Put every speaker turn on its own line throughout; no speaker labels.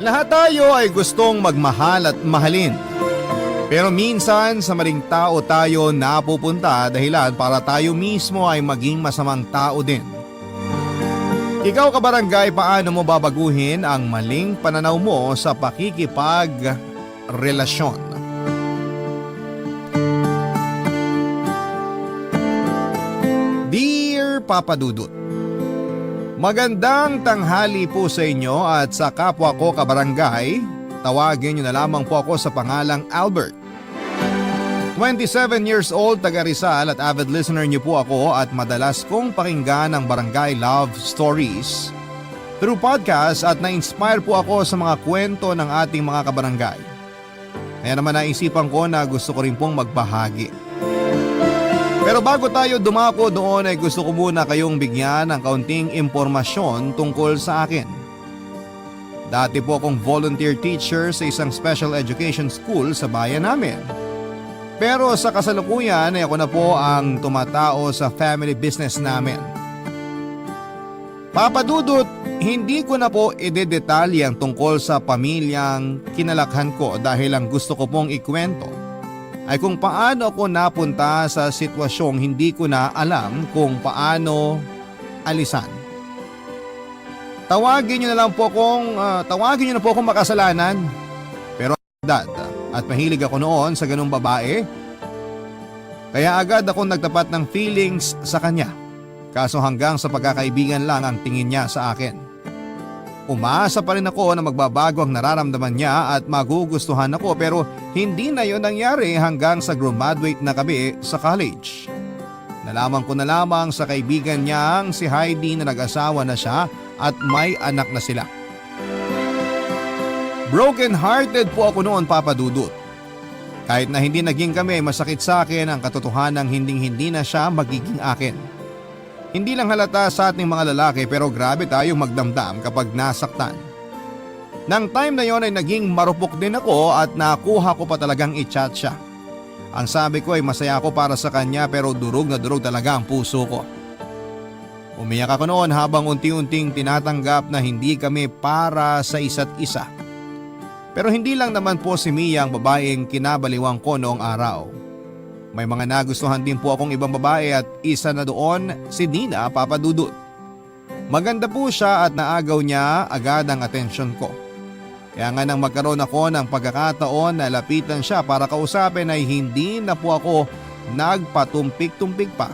Lahat tayo ay gustong magmahal at mahalin. Pero minsan sa maling tao tayo napupunta dahilan para tayo mismo ay maging masamang tao din. Ikaw kabarangay, paano mo babaguhin ang maling pananaw mo sa pakikipagrelasyon? Dear Papa Dudut, magandang tanghali po sa inyo at sa kapwa ko kabarangay. Tawagin niyo na lamang po ako sa pangalang Albert. 27 years old, taga Rizal at avid listener niyo po ako at madalas kong pakinggan ang Barangay Love Stories through podcast at na-inspire po ako sa mga kwento ng ating mga kabarangay. Kaya naman naisipan ko na gusto ko rin pong magbahagi. Pero bago tayo dumako doon ay gusto ko muna kayong bigyan ng kaunting impormasyon tungkol sa akin. Dati po akong volunteer teacher sa isang special education school sa bayan namin. Pero sa kasalukuyan ay ako na po ang tumatao sa family business namin. Papa Dudut, hindi ko na po idedetalye ang tungkol sa pamilyang kinalakhan ko dahil ang gusto ko pong ikwento ay kung paano ako napunta sa sitwasyong hindi ko na alam kung paano alisan. Tawagin niyo na po akong makasalanan. Pero dad, at mahilig ako noon sa ganung babae. Kaya agad akong nagtapat ng feelings sa kanya. Kaso hanggang sa pagkakaibigan lang ang tingin niya sa akin. Umaasa pa rin ako na magbabago ang nararamdaman niya at magugustuhan ako, pero hindi na yon nangyari hanggang sa graduate na kami sa college. Nalaman ko na lamang sa kaibigan niyang si Heidi na nag-asawa na siya at may anak na sila. Broken hearted po ako noon, Papa Dudut. Kahit na hindi naging kami, masakit sa akin ang katotohanan hindi na siya magiging akin. Hindi lang halata sa ating mga lalaki pero grabe tayong magdamdam kapag nasaktan. Nang time na yon ay naging marupok din ako at nakuha ko pa talagang i-chat siya. Ang sabi ko ay masaya ako para sa kanya pero durog na durog talaga ang puso ko. Umiyak ako noon habang unti-unting tinatanggap na hindi kami para sa isa't isa. Pero hindi lang naman po si Mia ang babaeng kinabaliwang ko noong araw. May mga nagustuhan din po akong ibang babae at isa na doon si Nina, Papa Dudut. Maganda po siya at naagaw niya agad ang atensyon ko. Kaya nga nang magkaroon ako ng pagkakataon na lapitan siya para kausapin ay hindi na po ako nagpatumpik-tumpik pa.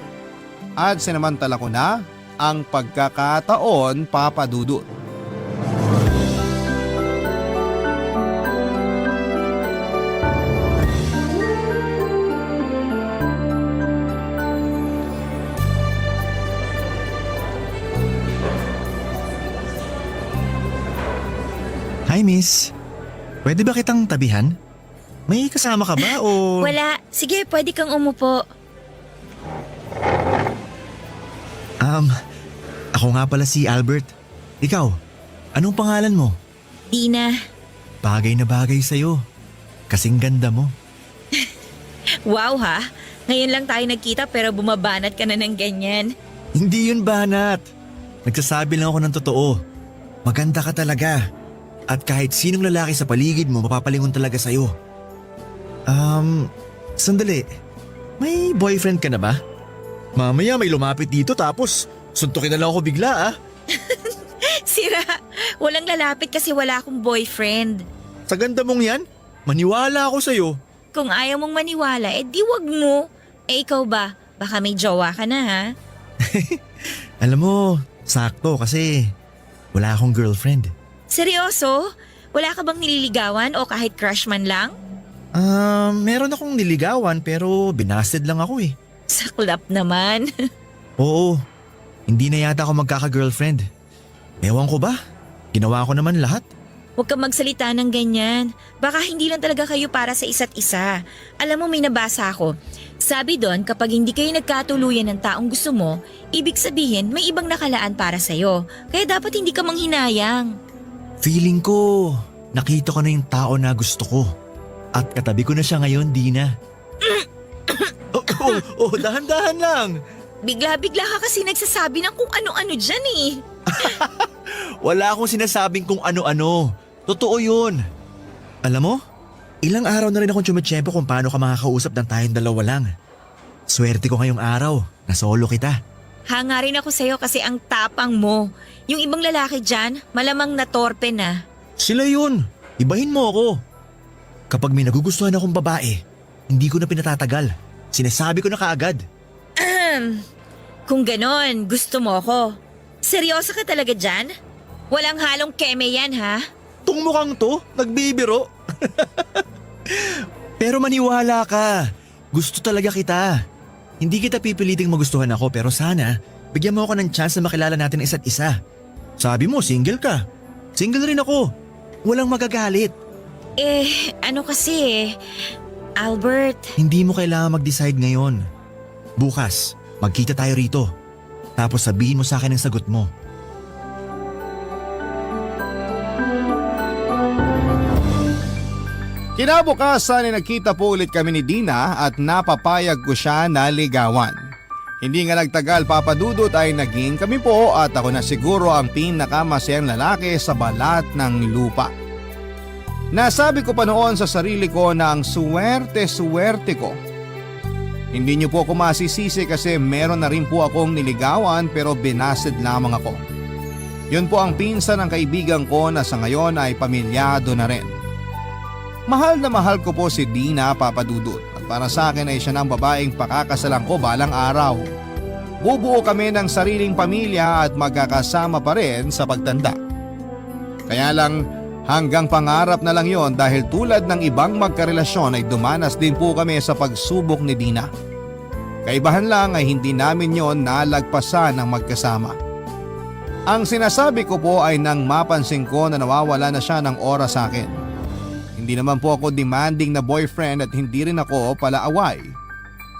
At sinamantala ko na ang pagkakataon, Papa Dudut.
Hi miss, pwede ba kitang tabihan? May kasama ka ba o…
Wala. Sige, pwede kang umupo.
Ako nga pala si Albert. Ikaw, anong pangalan mo?
Dina.
Bagay na bagay sa'yo. Kasing ganda mo.
Wow ha? Ngayon lang tayo nagkita pero bumabanat ka na ng ganyan.
Hindi yun banat. Nagsasabi lang ako ng totoo. Maganda ka talaga. At kahit sinong lalaki sa paligid mo mapapalingon talaga sa'yo. Sandali. May boyfriend ka na ba? Mamaya may lumapit dito tapos suntukin na lang ako bigla ah.
Sira, walang lalapit kasi wala akong boyfriend.
Sa ganda mong yan, maniwala ako sa'yo.
Kung ayaw mong maniwala, di wag mo. Ikaw ba? Baka may jowa ka na ha?
Alam mo, sakto kasi wala akong girlfriend.
Seryoso? Wala ka bang nililigawan o kahit crush man lang?
Meron akong niligawan pero binasted lang ako eh.
Saklap naman.
Oo, hindi na yata ako magkaka-girlfriend. Ewan ko ba? Ginawa ko naman lahat.
Huwag kang magsalita ng ganyan. Baka hindi lang talaga kayo para sa isa't isa. Alam mo, may nabasa ako. Sabi doon, kapag hindi kayo nagkatuluyan ng taong gusto mo, ibig sabihin may ibang nakalaan para sa'yo. Kaya dapat hindi ka manghinayang.
Feeling ko, nakita ko na yung tao na gusto ko. At katabi ko na siya ngayon, Dina. Dahan-dahan lang.
Bigla-bigla ka kasi nagsasabi ng kung ano-ano dyan eh.
Wala akong sinasabing kung ano-ano. Totoo yun. Alam mo, ilang araw na rin akong tsumitsyempo kung paano ka makakausap ng tayong dalawa lang. Swerte ko ngayong araw na solo kita.
Hanga rin ako sa'yo kasi ang tapang mo. Yung ibang lalaki dyan, malamang natorpe na.
Sila yun. Ibahin mo ako. Kapag may nagugustuhan akong babae, hindi ko na pinatatagal. Sinasabi ko na kaagad.
Kung ganon, gusto mo ko. Seryoso ka talaga dyan? Walang halong keme yan, ha?
Tung mukhang to, nagbibiro. Pero maniwala ka. Gusto talaga kita. Hindi kita pipiliting magustuhan ako pero sana bigyan mo ako ng chance na makilala natin ang isa't isa. Sabi mo, single ka. Single rin ako. Walang magagalit.
Ano kasi Albert,
Hindi mo kailangan mag-decide ngayon. Bukas, magkita tayo rito. Tapos sabihin mo sa akin ang sagot mo.
Kinabukasan ay nagkita po ulit kami ni Dina at napapayag ko siya na ligawan. Hindi nga nagtagal papadudot ay naging kami po at ako na siguro ang pinakamasayang lalaki sa balat ng lupa. Nasabi ko pa noon sa sarili ko na ang swerte-swerte ko. Hindi niyo po ako masisisi kasi meron na rin po akong niligawan pero binasid lamang ako. Yun po ang pinsan ng kaibigan ko na sa ngayon ay pamilyado na rin. Mahal na mahal ko po si Dina, papadudot, at para sa akin ay siya ng babaeng pakakasalan ko balang araw. Bubuo kami ng sariling pamilya at magkakasama pa rin sa pagtanda. Kaya lang hanggang pangarap na lang yon dahil tulad ng ibang magkarelasyon ay dumanas din po kami sa pagsubok ni Dina. Kaibahan lang ay hindi namin yon nalagpasan ng magkasama. Ang sinasabi ko po ay nang mapansin ko na nawawala na siya ng oras sa akin. Hindi naman po ako demanding na boyfriend at hindi rin ako palaaway.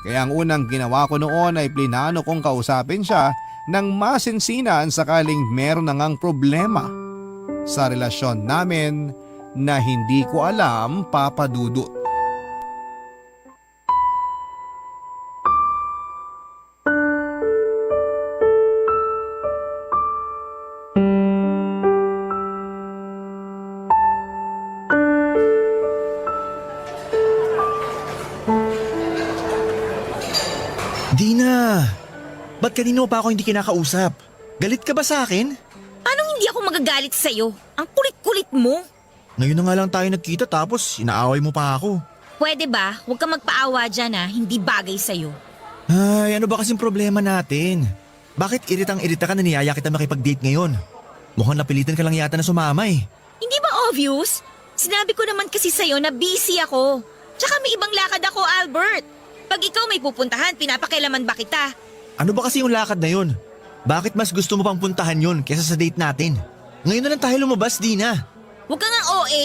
Kaya ang unang ginawa ko noon ay plinano kong kausapin siya ng masinsinan sakaling meron na ngang problema sa relasyon namin na hindi ko alam, papadudot.
Dina, ba't kanino pa ako hindi kinakausap? Galit ka ba sa akin?
anong hindi ako magagalit sa'yo? Ang kulit-kulit mo.
Ngayon na nga lang tayo nagkita tapos inaaway mo pa ako.
Pwede ba? Huwag kang magpaawa dyan, ha? Hindi bagay sa'yo.
Ay, ano ba kasing problema natin? Bakit iritang-irita ka na niyaya kita makipag-date ngayon? Mukhang napilitan ka lang yata na sumama eh.
Hindi ba obvious? Sinabi ko naman kasi sa'yo na busy ako. Tsaka may ibang lakad ako, Albert. Pag ikaw may pupuntahan, pinapakailaman ba kita?
Ano ba kasi yung lakad na yun? Bakit mas gusto mo pang puntahan yun kesa sa date natin? Ngayon na lang tayo lumabas, Dina.
Huwag ka nga OA.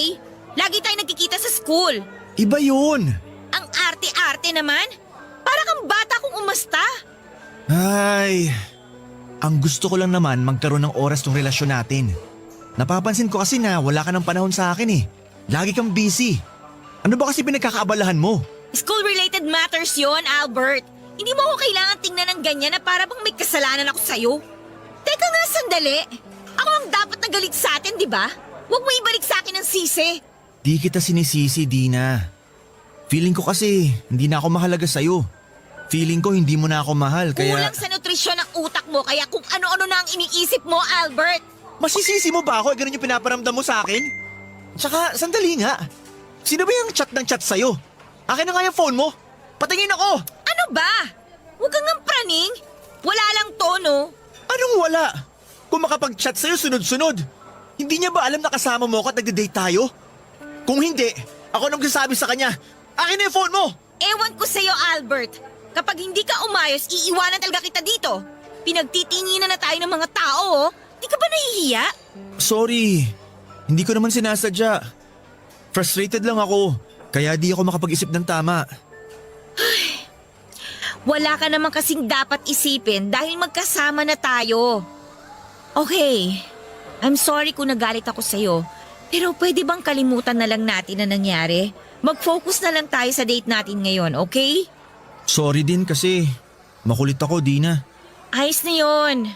Lagi tayo nagkikita sa school.
Iba yun.
Ang arte-arte naman. Para kang bata kung umasta.
Ay, ang gusto ko lang naman magkaroon ng oras tong relasyon natin. Napapansin ko kasi na wala ka ng panahon sa akin eh. Lagi kang busy. Ano ba kasi pinagkakaabalahan mo?
School-related matters yon, Albert. Hindi mo ako kailangan tingnan ng ganyan na para bang may kasalanan ako sa'yo. Teka nga sandali. Ako ang dapat na galit sa atin, di ba? Huwag mo ibalik sa akin ang sisi.
Di kita sinisisi, Dina. Feeling ko kasi hindi na ako mahalaga sa'yo. Feeling ko hindi mo na ako mahal kaya...
Kulang sa nutrisyon ng utak mo kaya kung ano-ano na ang iniisip mo, Albert.
Masisisi mo ba ako? Ganun yung pinaparamdam mo sa akin? Tsaka, sandali nga. Sino ba yung chat ng chat sa'yo? Akin na nga yung phone mo. Patingin ako.
Ano ba? Huwag kang ang praning. Wala lang tono.
Anong wala? Kung makapag-chat sa'yo sunod-sunod. Hindi niya ba alam na kasama mo ako at nagde-date tayo? Kung hindi, ako nang sasabi sa kanya. Akin na yung phone mo.
Ewan ko sa'yo, Albert. Kapag hindi ka umayos, iiwanan talaga kita dito. Pinagtitinginan na tayo ng mga tao, oh. Di ka ba nahihiya?
Sorry. Hindi ko naman sinasadya. Frustrated lang ako. Kaya di ako makapag-isip ng tama.
Wala ka naman kasing dapat isipin dahil magkasama na tayo. Okay, I'm sorry kung nagalit ako sa'yo. Pero pwede bang kalimutan na lang natin na nangyari? Mag-focus na lang tayo sa date natin ngayon, okay?
Sorry din kasi makulit ako, Dina.
Ayos na yun.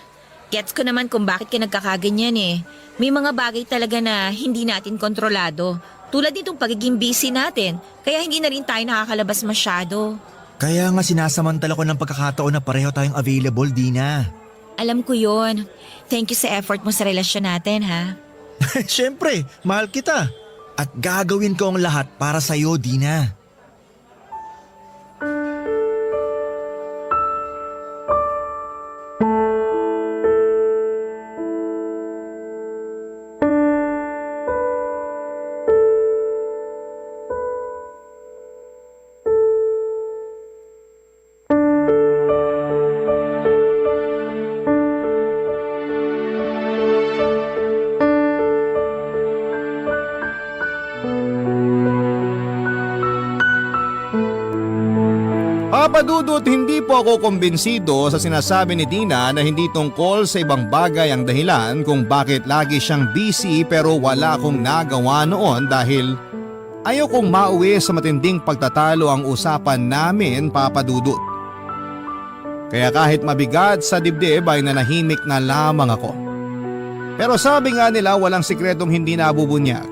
Gets ko naman kung bakit ka nagkakaganyan eh. May mga bagay talaga na hindi natin kontrolado. Tulad nitong pagiging busy natin, kaya hindi na rin tayo nakakalabas masyado.
Kaya nga sinasamantala ko ng pagkakataon na pareho tayong available, Dina.
Alam ko yon. Thank you sa effort mo sa relasyon natin, ha?
Siyempre, mahal kita. At gagawin ko ang lahat para sa'yo, Dina.
Papa Dudut, hindi po ako kumbinsido sa sinasabi ni Dina na hindi tungkol sa ibang bagay ang dahilan kung bakit lagi siyang busy pero wala akong nagawa noon dahil ayaw kong mauwi sa matinding pagtatalo ang usapan namin, Papa Dudut. Kaya kahit mabigat sa dibdib ay nanahimik na lamang ako. Pero sabi nga nila walang sikretong hindi nabubunyag.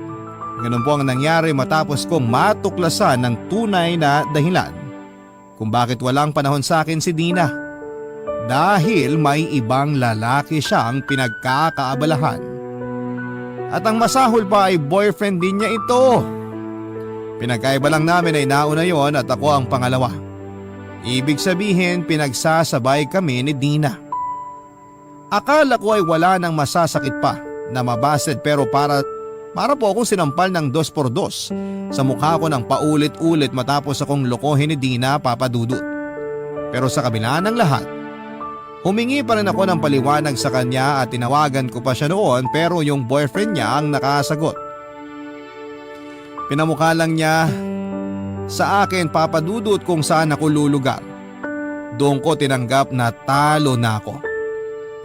Ganun po ang nangyari matapos kong matuklasan ng tunay na dahilan kung bakit walang panahon sa akin si Dina. Dahil may ibang lalaki siyang pinagkakaabalahan. At ang masahol pa ay boyfriend din niya ito. Pinagkaiba lang namin ay nauna yon at ako ang pangalawa. Ibig sabihin pinagsasabay kami ni Dina. Akala ko ay wala nang masasakit pa na mabasted pero para po akong sinampal ng 2x2 sa mukha ko ng paulit-ulit matapos akong lokohin ni Dina, Papa Dudut. Pero sa kabila ng lahat, humingi pa rin ako ng paliwanag sa kanya at tinawagan ko pa siya noon pero yung boyfriend niya ang nakasagot. Pinamukha lang niya sa akin, Papa Dudut, kung saan ako lulugar. Doon ko tinanggap na talo na ako.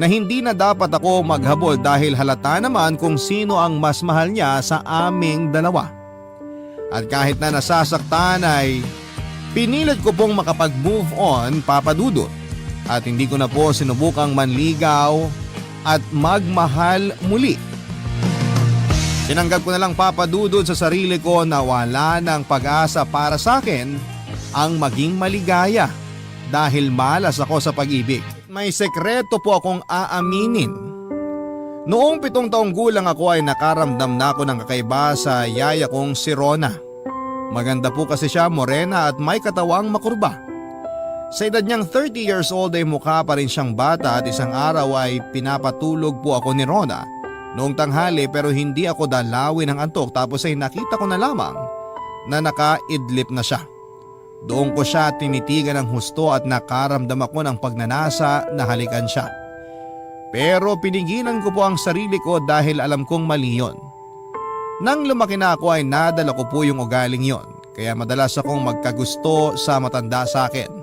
Na hindi na dapat ako maghabol dahil halata naman kung sino ang mas mahal niya sa aming dalawa. At kahit na nasasaktan ay pinilit ko pong makapag-move on, Papa Dudut. At hindi ko na po sinubukang manligaw at magmahal muli. Tinanggap ko na lang, Papa Dudut, sa sarili ko na wala ng pag-asa para sa akin ang maging maligaya dahil malas ako sa pag-ibig. May sekreto po akong aaminin. Noong 7 taong gulang ako ay nakaramdam na ako ng kakaiba sa yaya kong si Rona. Maganda po kasi siya, morena at may katawang makurba. Sa edad niyang 30 years old ay mukha pa rin siyang bata at isang araw ay pinapatulog po ako ni Rona noong tanghali pero hindi ako dalawin ng antok tapos ay nakita ko na lamang na nakaidlip na siya. Doon ko siya tinitigan ng husto at nakaramdam ako ng pagnanasa na halikan siya. Pero pinigilan ko po ang sarili ko dahil alam kong mali yun. Nang lumaki na ako ay nadala ko po yung ugaling yon, kaya madalas akong magkagusto sa matanda sa akin.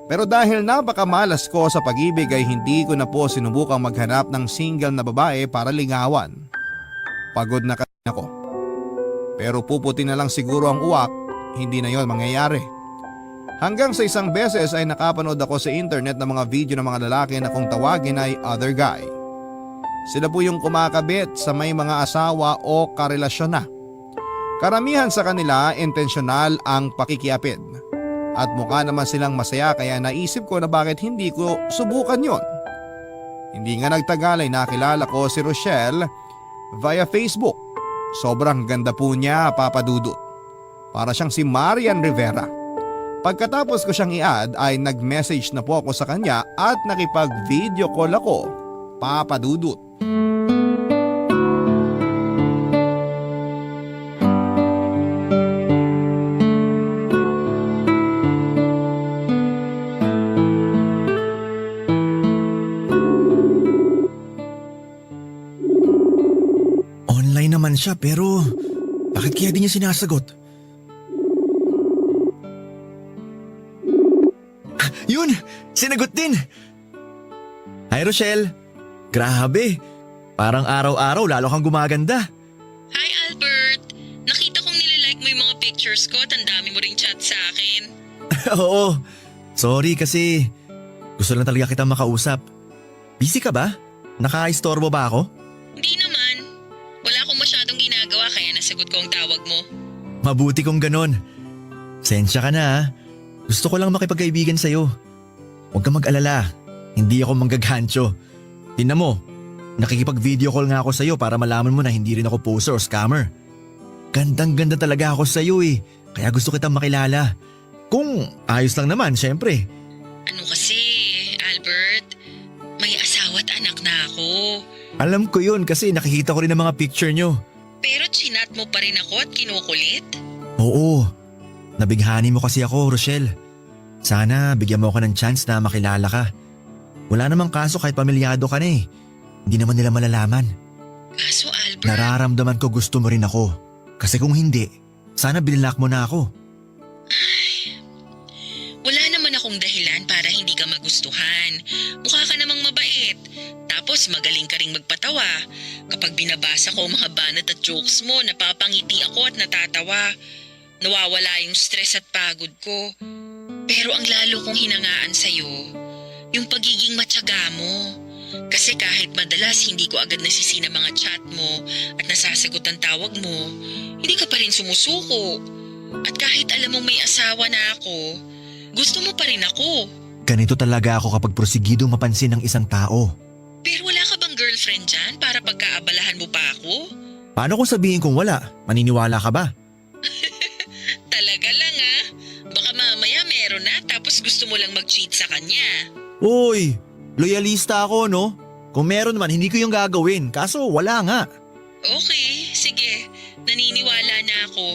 Pero dahil napakamalas ko sa pag-ibig ay hindi ko na po sinubukang maghanap ng single na babae para lingawan. Pagod na kasi ako. Pero puputi na lang siguro ang uwak. Hindi na yon mangyayari. Hanggang sa isang beses ay nakapanood ako sa internet ng mga video ng mga lalaki na kung tawagin ay other guy. Sila po yung kumakabit sa may mga asawa o karelasyon na. Karamihan sa kanila intensyonal ang pakikiapid. At mukha naman silang masaya kaya naisip ko na bakit hindi ko subukan yon. Hindi nga nagtagal ay nakilala ko si Rochelle via Facebook. Sobrang ganda po niya, Papa Dudut. Para siyang si Marian Rivera. Pagkatapos ko siyang i-add ay nag-message na po ako sa kanya at nakipag-video call ako, Papa Dudut.
Online naman siya pero bakit kaya di niya sinasagot? Yun! Sinagot din! Hi Rochelle! Grabe! Parang araw-araw lalo kang gumaganda.
Hi Albert! Nakita kong nililike mo yung mga pictures ko at ang dami mo ring chat sa akin.
Oo. Sorry kasi gusto lang talaga kita makausap. Busy ka ba? Nakaistorbo ba ako?
Hindi naman. Wala akong masyadong ginagawa kaya nasagot ko ang tawag mo.
Mabuti kung ganon. Sensya ka na ha. Gusto ko lang makipagkaibigan sa'yo. Huwag kang mag-alala. Hindi ako manggaghancho. Tingnan mo, nakikipag-video call nga ako sa'yo para malaman mo na hindi rin ako poser o scammer. Gandang-ganda talaga ako sa'yo eh. Kaya gusto kitang makilala. Kung ayos lang naman, syempre.
Ano kasi, Albert? May asawa at anak na ako.
Alam ko yun kasi nakikita ko rin ang mga picture nyo.
Pero chinat mo pa rin ako at kinukulit?
Oo. Nabighani mo kasi ako, Rochelle. Sana bigyan mo ako ng chance na makilala ka. Wala namang kaso kahit pamilyado ka na eh. Hindi naman nila malalaman.
Kaso Albert…
Nararamdaman ko gusto mo rin ako. Kasi kung hindi, sana binilak mo na ako.
Wala naman akong dahilan para hindi ka magustuhan. Mukha ka namang mabait. Tapos magaling ka ring magpatawa. Kapag binabasa ko ang mga banat at jokes mo, napapangiti ako at natatawa. Nawawala yung stress at pagod ko. Pero ang lalo kong hinangaan sa'yo, yung pagiging matyaga mo. Kasi kahit madalas hindi ko agad nasisina mga chat mo at nasasagot ang tawag mo, hindi ka pa rin sumusuko. At kahit alam mong may asawa na ako, gusto mo pa rin ako.
Ganito talaga ako kapag prosigidong mapansin ng isang tao.
Pero wala ka bang girlfriend dyan para pagkaabalahan mo pa ako?
Paano kung sabihin kong wala? Maniniwala ka ba?
Talaga lang ah. Baka mamaya meron na tapos gusto mo lang mag-cheat sa kanya.
Uy, loyalista ako no? Kung meron man, hindi ko yung gagawin. Kaso wala nga.
Okay, sige. Naniniwala na ako.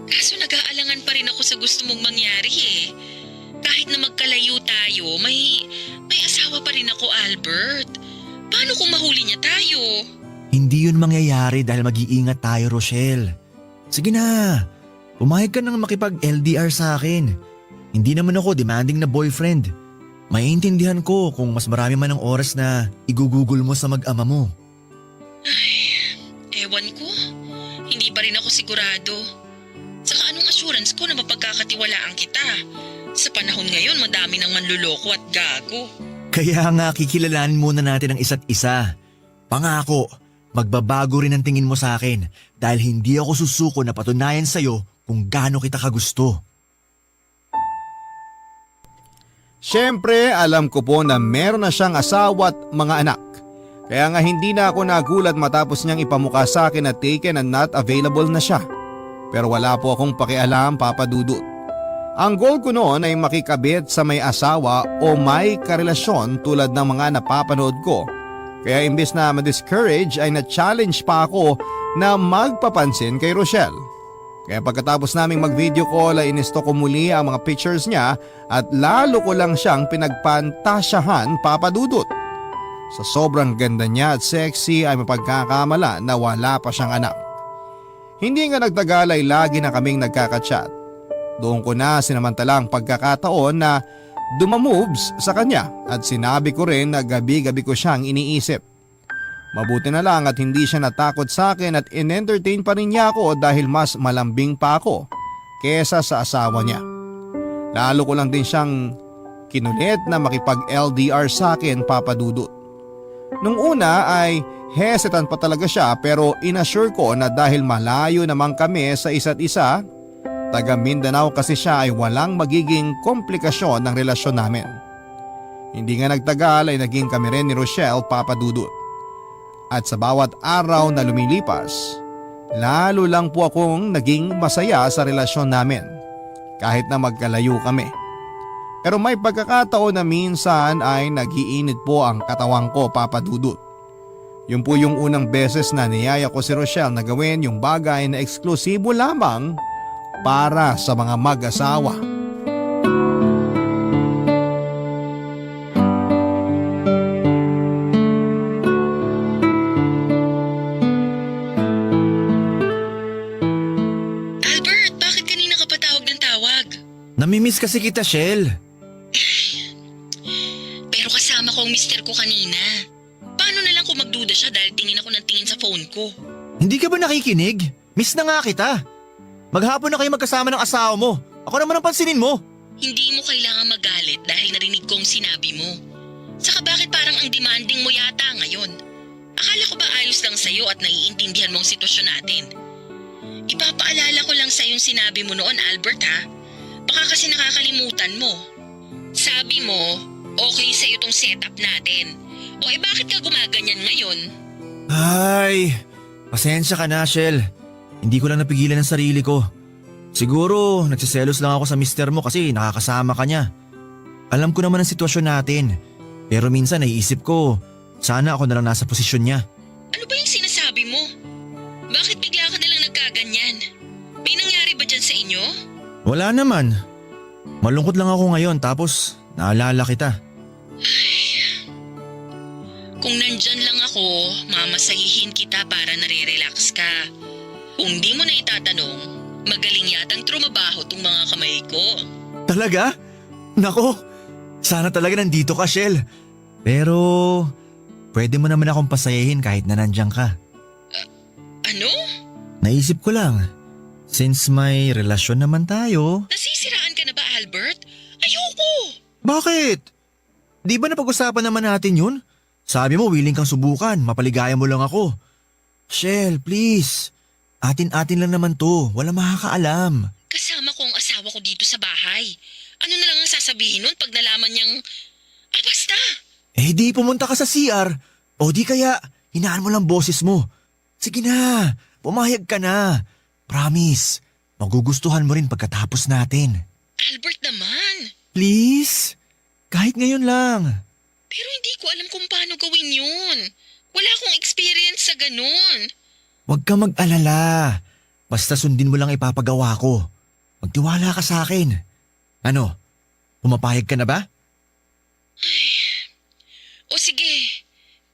Kaso nag-aalangan pa rin ako sa gusto mong mangyari eh. Kahit na magkalayo tayo, may asawa pa rin ako, Albert. Paano kung mahuli niya tayo?
Hindi yun mangyayari dahil mag-iingat tayo, Rochelle. Sige na, pumayag ka nang makipag-LDR sa akin. Hindi naman ako demanding na boyfriend. Maiintindihan ko kung mas marami man ang oras na igugugol mo sa mag-ama mo.
Ewan ko. Hindi pa rin ako sigurado. Saka anong assurance ko na mapagkakatiwalaan kita? Sa panahon ngayon, madami ng manluloko at gago.
Kaya nga kikilalanin muna natin ang isa't isa. Pangako, magbabago rin ang tingin mo sa akin dahil hindi ako susuko na patunayan sa'yo kung gaano kita kagusto.
Siyempre, alam ko po na meron na siyang asawa at mga anak. Kaya nga hindi na ako nagulat matapos niyang ipamukha sa akin na taken and not available na siya. Pero wala po akong pakialam, Papa Dudut. Ang goal ko noon ay makikabit sa may asawa o may karelasyon tulad ng mga napapanood ko. Kaya imbes na ma-discourage ay na-challenge pa ako na magpapansin kay Rochelle. Kaya pagkatapos naming mag-video call ay inisto ko muli ang mga pictures niya at lalo ko lang siyang pinagpantasyahan, Papa Dudut. Sa sobrang ganda niya at sexy ay mapagkakamala na wala pa siyang anak. Hindi nga nagtagal ay lagi na kaming nagkaka-chat. Doon ko na sinamantala ang pagkakataon na dumamoves sa kanya at sinabi ko rin na gabi-gabi ko siyang iniisip. Mabuti na lang at hindi siya natakot sa akin at in-entertain pa rin niya ako dahil mas malambing pa ako kesa sa asawa niya. Lalo ko lang din siyang kinulit na makipag-LDR sa akin, Papa Dudut. Nung una ay hesitant pa talaga siya pero inassure ko na dahil malayo naman kami sa isa't isa, taga Mindanao kasi siya ay walang magiging komplikasyon ng relasyon namin. Hindi nga nagtagal ay naging kami rin ni Rochelle, Papa Dudut. At sa bawat araw na lumilipas, lalo lang po akong naging masaya sa relasyon namin kahit na magkalayo kami. Pero may pagkakataon na minsan ay nagiinit po ang katawang ko, Papa Dudut. Yun po yung unang beses na niyaya ko si Rochelle na gawin yung bagay na eksklusibo lamang para sa mga mag-asawa.
Albert, bakit kanina ka pa tawag ng tawag?
Namimiss kasi kita, Shell.
Pero kasama ko ang mister ko kanina. Paano na lang kung magduda siya dahil tingin ako ng tingin sa phone ko?
Hindi ka ba nakikinig? Miss na nga kita. Maghapon na kayo magkasama ng asawa mo. Ako naman ang pansinin mo.
Hindi mo kailangan magalit dahil narinig ko ang sinabi mo. Saka bakit parang ang demanding mo yata ngayon? Akala ko ba ayos lang sa'yo at naiintindihan mo ang sitwasyon natin? Ipapaalala ko lang sa yung sinabi mo noon, Albert ha? Baka kasi nakakalimutan mo. Sabi mo, okay sa'yo tong setup natin. O bakit ka gumaganyan ngayon?
Ay, pasensya ka na, Shell. Hindi ko lang napigilan ang sarili ko. Siguro, nagsiselos lang ako sa mister mo kasi nakakasama ka niya. Alam ko naman ang sitwasyon natin. Pero minsan naiisip ko, sana ako na lang nasa posisyon niya.
Ano ba yung sinasabi mo? Bakit bigla ka nalang nagkaganyan? May nangyari ba dyan sa inyo?
Wala naman. Malungkot lang ako ngayon tapos naalala kita.
Kung nandyan lang ako, mamasahihin kita para nare-relax ka. Kung di mo na itatanong, magaling yatang trumabaho tong mga kamay ko.
Talaga? Nako, sana talaga nandito ka, Shell. Pero, pwede mo naman akong pasayahin kahit na nandiyan ka.
Ano?
Naisip ko lang, since may relasyon naman tayo.
Nasisiraan ka na ba, Albert? Ayoko!
Bakit? Di ba napag-usapan naman natin yun? Sabi mo willing kang subukan, mapaligaya mo lang ako. Shell, please. Atin-atin lang naman to, wala makakaalam.
Kasama ko ang asawa ko dito sa bahay. Ano na lang ang sasabihin nun pag nalaman niyang… basta!
Eh di pumunta ka sa CR. O di kaya, hinaan mo lang boses mo. Sige na, pumayag ka na. Promise, magugustuhan mo rin pagkatapos natin.
Albert naman!
Please, kahit ngayon lang.
Pero hindi ko alam kung paano gawin yun. Wala akong experience sa ganun.
Huwag ka mag-alala. Basta sundin mo lang ipapagawa ko. Magtiwala ka sa akin. Ano, pumapayag ka na ba?
O sige,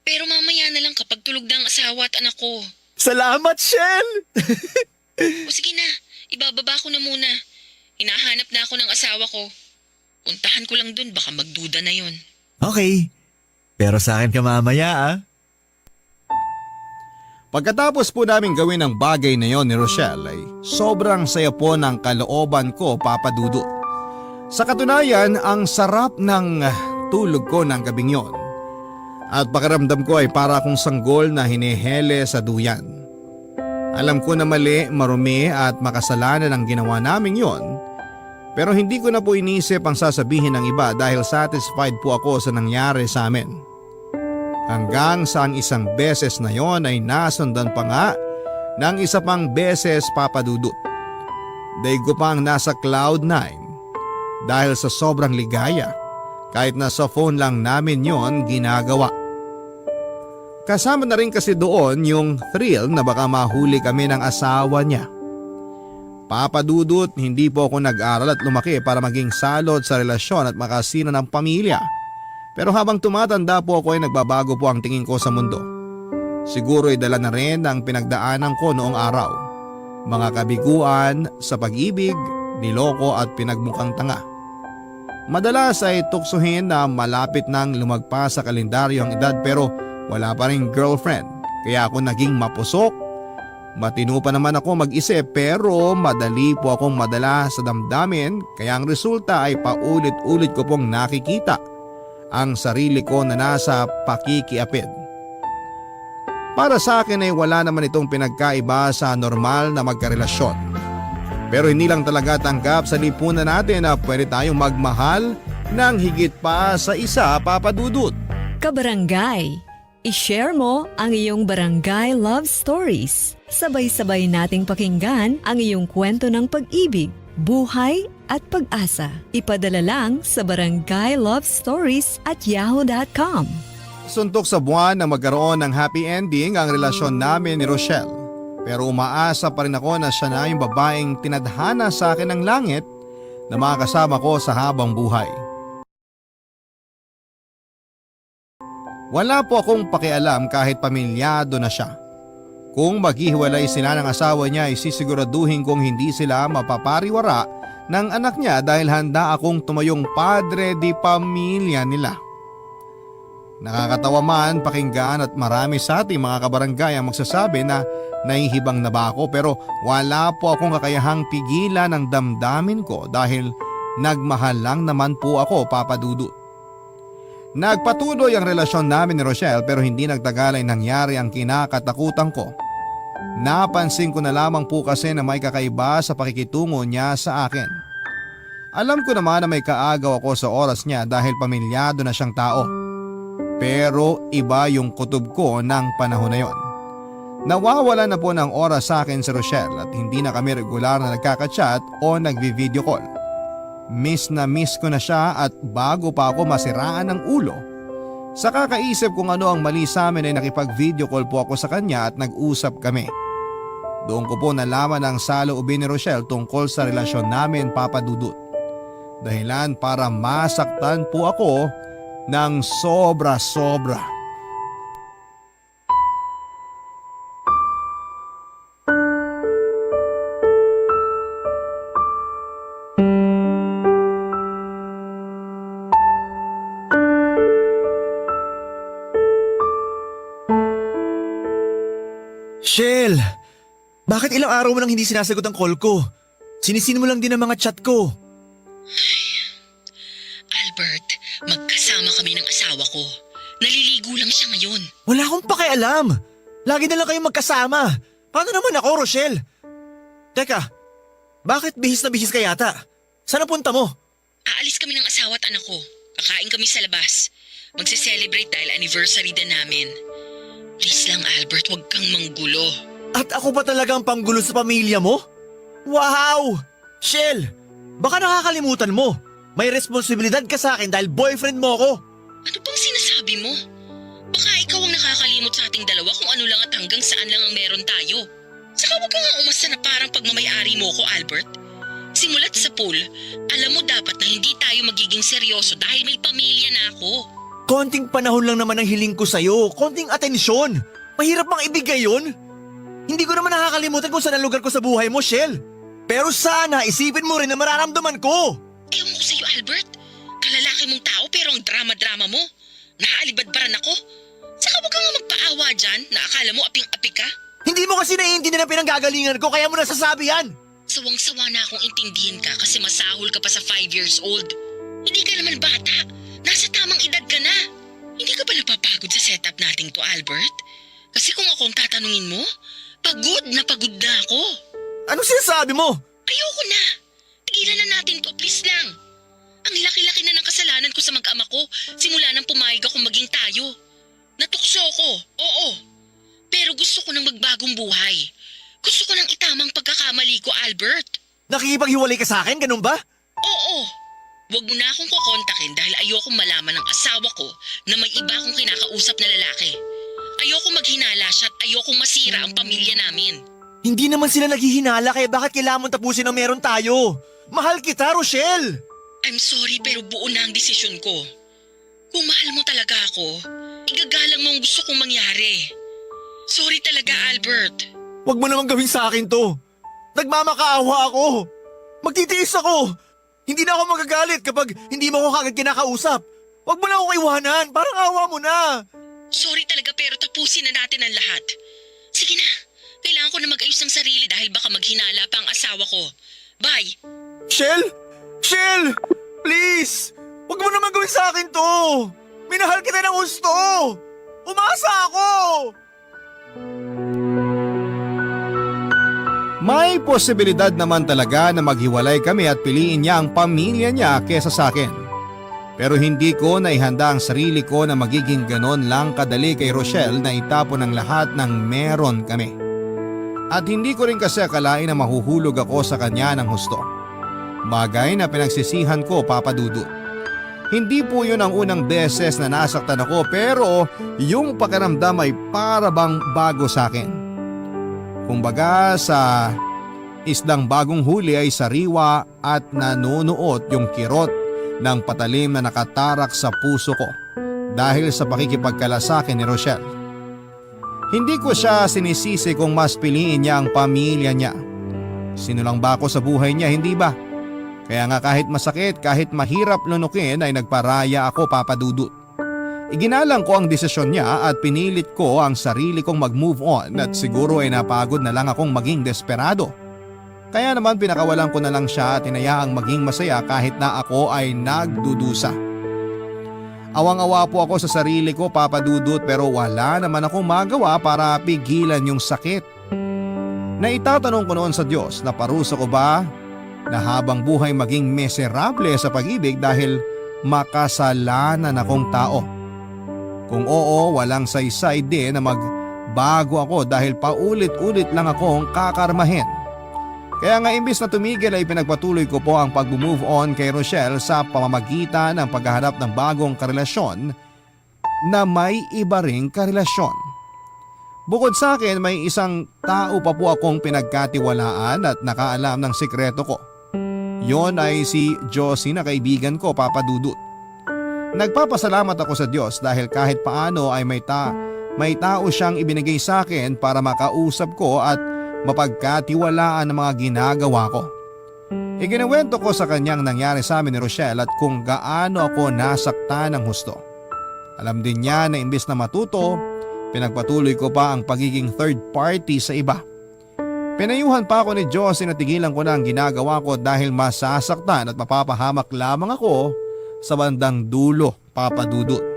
pero mamaya na lang kapag tulog na ang asawa at anak ko.
Salamat, Shell!
O sige na, ibababa ko na muna. Hinahanap na ako ng asawa ko. Puntahan ko lang dun, baka magduda na yon.
Okay, pero sa akin ka mamaya ah.
Pagkatapos po namin gawin ang bagay na yon ni Rochelle ay sobrang saya po ng kalooban ko, Papa Dudut. Sa katunayan, ang sarap ng tulog ko ng gabing yon. At pakiramdam ko ay para akong sanggol na hinihele sa duyan. Alam ko na mali, marumi at makasalanan ang ginawa naming yon. Pero hindi ko na po inisip ang sasabihin ng iba dahil satisfied po ako sa nangyari sa amin. Hanggang sa ang isang beses na yon ay nasundan pa nga ng isa pang beses, Papa Dudut. Daig ko pang nasa cloud 9 dahil sa sobrang ligaya kahit na sa phone lang namin yon ginagawa. Kasama na rin kasi doon yung thrill na baka mahuli kami ng asawa niya. Papa Dudut, hindi po ako nag-aral at lumaki para maging salot sa relasyon at makasino ng pamilya. Pero habang tumatanda po ako ay nagbabago po ang tingin ko sa mundo. Siguro ay dala na rin ang pinagdaanan ko noong araw. Mga kabiguan sa pag-ibig, niloko at pinagmukhang tanga. Madalas ay tuksuhin na malapit nang lumagpas sa kalendaryo ang edad pero wala pa rin girlfriend. Kaya ako naging mapusok. Matino pa naman ako mag-isip pero madali po akong madala sa damdamin kaya ang resulta ay paulit-ulit ko pong nakikita ang sarili ko na nasa pakikiapid. Para sa akin ay wala naman itong pinagkaiba sa normal na magkarelasyon. Pero hindi lang talaga tanggap sa lipunan natin na pwede tayong magmahal ng higit pa sa isa, Papa Dudut.
Kabarangay, i-share mo ang iyong barangay love stories. Sabay-sabay nating pakinggan ang iyong kwento ng pag-ibig, buhay at pag-asa. Ipadala lang sa barangaylovestories@yahoo.com.
Suntok sa buwan na magkaroon ng happy ending ang relasyon namin ni Rochelle. Pero umaasa pa rin ako na siya na yung babaeng tinadhana sa akin ng langit na makakasama ko sa habang buhay. Wala po akong pakialam kahit pamilyado na siya. Kung maghihiwalay sila ng asawa niya ay sisiguraduhin kong hindi sila mapapariwara ng anak niya dahil handa akong tumayong padre di pamilya nila. Nakakatawa man pakinggan at marami sa ating mga kabarangay ang magsasabi na nahihibang na ba ako pero wala po akong kakayahang pigilan ang damdamin ko dahil nagmahal lang naman po ako, Papa Dudut. Nagpatuloy ang relasyon namin ni Rochelle pero hindi nagtagal ay nangyari ang kinakatakutan ko. Napansin ko na lamang po kasi na may kakaiba sa pakikitungo niya sa akin. Alam ko naman na may kaagaw ako sa oras niya dahil pamilyado na siyang tao. Pero iba yung kutob ko ng panahon na yon. Nawawala na po ng oras sa akin si Rochelle at hindi na kami regular na nagkaka-chat o nagvi-video call. Miss na miss ko na siya at bago pa ako masiraan ng ulo, sa kakaisip kung ano ang mali sa amin ay nakipag-video call po ako sa kanya at nag-usap kami. Doon ko po nalaman ang saloobin ni Rochelle tungkol sa relasyon namin, Papa Dudut. Dahilan para masaktan po ako ng sobra-sobra.
Shell! Bakit ilang araw mo nang hindi sinasagot ang call ko? Sinisin mo lang din ang mga chat ko.
Albert, magkasama kami ng asawa ko. Naliligo lang siya ngayon.
Wala akong pakialam. Lagi na lang kayong magkasama. Paano naman ako, Rochelle? Teka, bakit bihis na bihis ka yata? Saan ang punta mo?
Aalis kami ng asawa at anak ko. Kakain kami sa labas. Magse-celebrate dahil anniversary din namin. Please lang, Albert, huwag kang manggulo.
At ako pa talagang panggulo sa pamilya mo? Wow! Shell, baka nakakalimutan mo. May responsibilidad ka sa akin dahil boyfriend mo ako.
Ano pang sinasabi mo? Baka ikaw ang nakakalimot sa ating dalawa kung ano lang at hanggang saan lang ang meron tayo. Saka huwag ka nga umasa na parang pagmamayari mo ko, Albert. Simulat sa pool, alam mo dapat na hindi tayo magiging seryoso dahil may pamilya na ako.
Konting panahon lang naman ang hiling ko sa'yo. Konting atensyon. Mahirap bang ibigay yun? Hindi ko naman nakakalimutan kung saan ang lugar ko sa buhay mo, Shell. Pero sana isipin mo rin na mararamdaman ko.
Ewan ko sa'yo, Albert. Kalalaki mong tao pero ang drama-drama mo. Naaalibadbaran ako. Saka huwag ka nga magpaawa dyan na akala mo aping-api ka.
Hindi mo kasi naiintindihan ang pinanggagalingan ko kaya mo nasasabi yan.
Sawang-sawa na akong intindihin ka kasi masahol ka pa sa 5 years old. Hindi ka naman bata. Nasa tamang edad ka na. Hindi ka ba napapagod sa setup nating to, Albert? Kasi kung ako ang tatanungin mo, pagod na ako.
Anong sinasabi mo?
Ayoko na. Tigilan na natin to, please lang. Ang laki-laki na ng kasalanan ko sa mag-ama ko simula nang pumayag akong maging tayo. Natukso ko, oo. Pero gusto ko ng magbagong buhay. Gusto ko ng itamang pagkakamali ko, Albert.
Nakikipaghiwalay ka sa akin, ganun ba?
Oo. Huwag mo na akong kukontakin dahil ayokong malaman ng asawa ko na may iba akong kinakausap na lalaki. Ayokong maghinala siya at ayokong masira ang pamilya namin.
Hindi naman sila naghihinala kaya bakit kailangan mong tapusin ang meron tayo? Mahal kita, Rochelle!
I'm sorry pero buo na ang desisyon ko. Kung mahal mo talaga ako, igagalang mo ang gusto kong mangyari. Sorry talaga, Albert.
Huwag mo naman gawin sa akin to. Nagmamakaawa ako. Magtitiis ako. Hindi na ako magagalit kapag hindi mo ako kagad kinakausap. Huwag mo na ako iwanan. Parang awa mo na.
Sorry talaga pero tapusin na natin ang lahat. Sige na, kailangan ko na mag-ayos ng sarili dahil baka maghinala pa ang asawa ko. Bye!
Shell? Shell! Please! Huwag mo naman gawin sa akin to. Minahal kita ng gusto. Umasa ako.
May posibilidad naman talaga na maghiwalay kami at piliin niya ang pamilya niya kesa sa akin. Pero hindi ko naihanda ang sarili ko na magiging ganon lang kadali kay Rochelle na itapon ang lahat ng meron kami. At hindi ko rin kasi akalain na mahuhulog ako sa kanya ng husto. Bagay na pinagsisihan ko, Papa Dudut. Hindi po yun ang unang beses na nasaktan ako pero yung pakiramdam ay para bang bago sa akin. Kumbaga sa isdang bagong huli ay sariwa at nanunuot yung kirot ng patalim na nakatarak sa puso ko dahil sa pakikipagkalasakin ni Rochelle. Hindi ko siya sinisisi kung mas piliin niya ang pamilya niya. Sino lang ba ako sa buhay niya, hindi ba? Kaya nga kahit masakit, kahit mahirap lunukin ay nagparaya ako, Papa Dudut. Iginalang ko ang desisyon niya at pinilit ko ang sarili kong mag-move on at siguro ay napagod na lang akong maging desperado. Kaya naman pinakawalan ko na lang siya at inayaang maging masaya kahit na ako ay nagdudusa. Awang-awa po ako sa sarili ko, Papa Dudut, pero wala naman akong magawa para pigilan yung sakit. Naitatanong ko noon sa Diyos na parusa ko ba na habang buhay maging miserable sa pag-ibig dahil makasalanan akong tao. Kung oo, walang saysay din na magbago ako dahil paulit-ulit lang akong kakarmahin. Kaya nga imbis na tumigil ay pinagpatuloy ko po ang pag-move on kay Rochelle sa pamamagitan ng paghahanap ng bagong karelasyon na may iba ring karelasyon. Bukod sa akin, may isang tao pa po akong pinagkatiwalaan at nakaalam ng sikreto ko. Yon ay si Josie na kaibigan ko, Papa Dudut. Nagpapasalamat ako sa Diyos dahil kahit paano ay may tao siyang ibinigay sa akin para makausap ko at mapagkatiwalaan ang mga ginagawa ko. Ikinuwento ko sa kanyang nangyari sa amin ni Rochelle at kung gaano ako nasaktan ng husto. Alam din niya na imbis na matuto, pinagpatuloy ko pa ang pagiging third party sa iba. Pinayuhan pa ako ni Diyos na tigilan ko na ang ginagawa ko dahil masasaktan at mapapahamak lamang ako sa bandang dulo, Papa Dudut.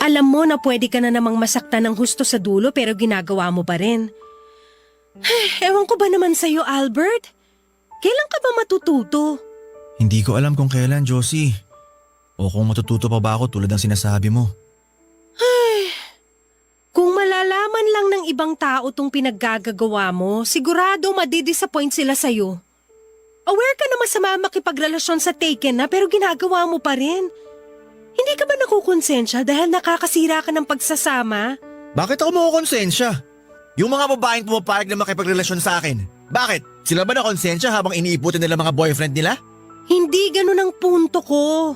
Alam mo na pwede ka na namang masaktan ng husto sa dulo pero ginagawa mo pa rin. Ewan ko ba naman sa'yo, Albert? Kailan ka ba matututo?
Hindi ko alam kung kailan, Josie. O kung matututo pa ba ako tulad ng sinasabi mo.
Kung malalaman lang ng ibang tao tong pinaggagawa mo, sigurado madidisappoint sila sa'yo. Aware ka na masama makipagrelasyon sa taken na pero ginagawa mo pa rin. Hindi ka ba nakukonsensya dahil nakakasira ka ng pagsasama?
Bakit ako makukonsensya? Yung mga babaeng pumapayag na makipagrelasyon sa akin. Bakit? Sila ba nakonsensya habang iniiputin nila mga boyfriend nila?
Hindi ganun ang punto ko.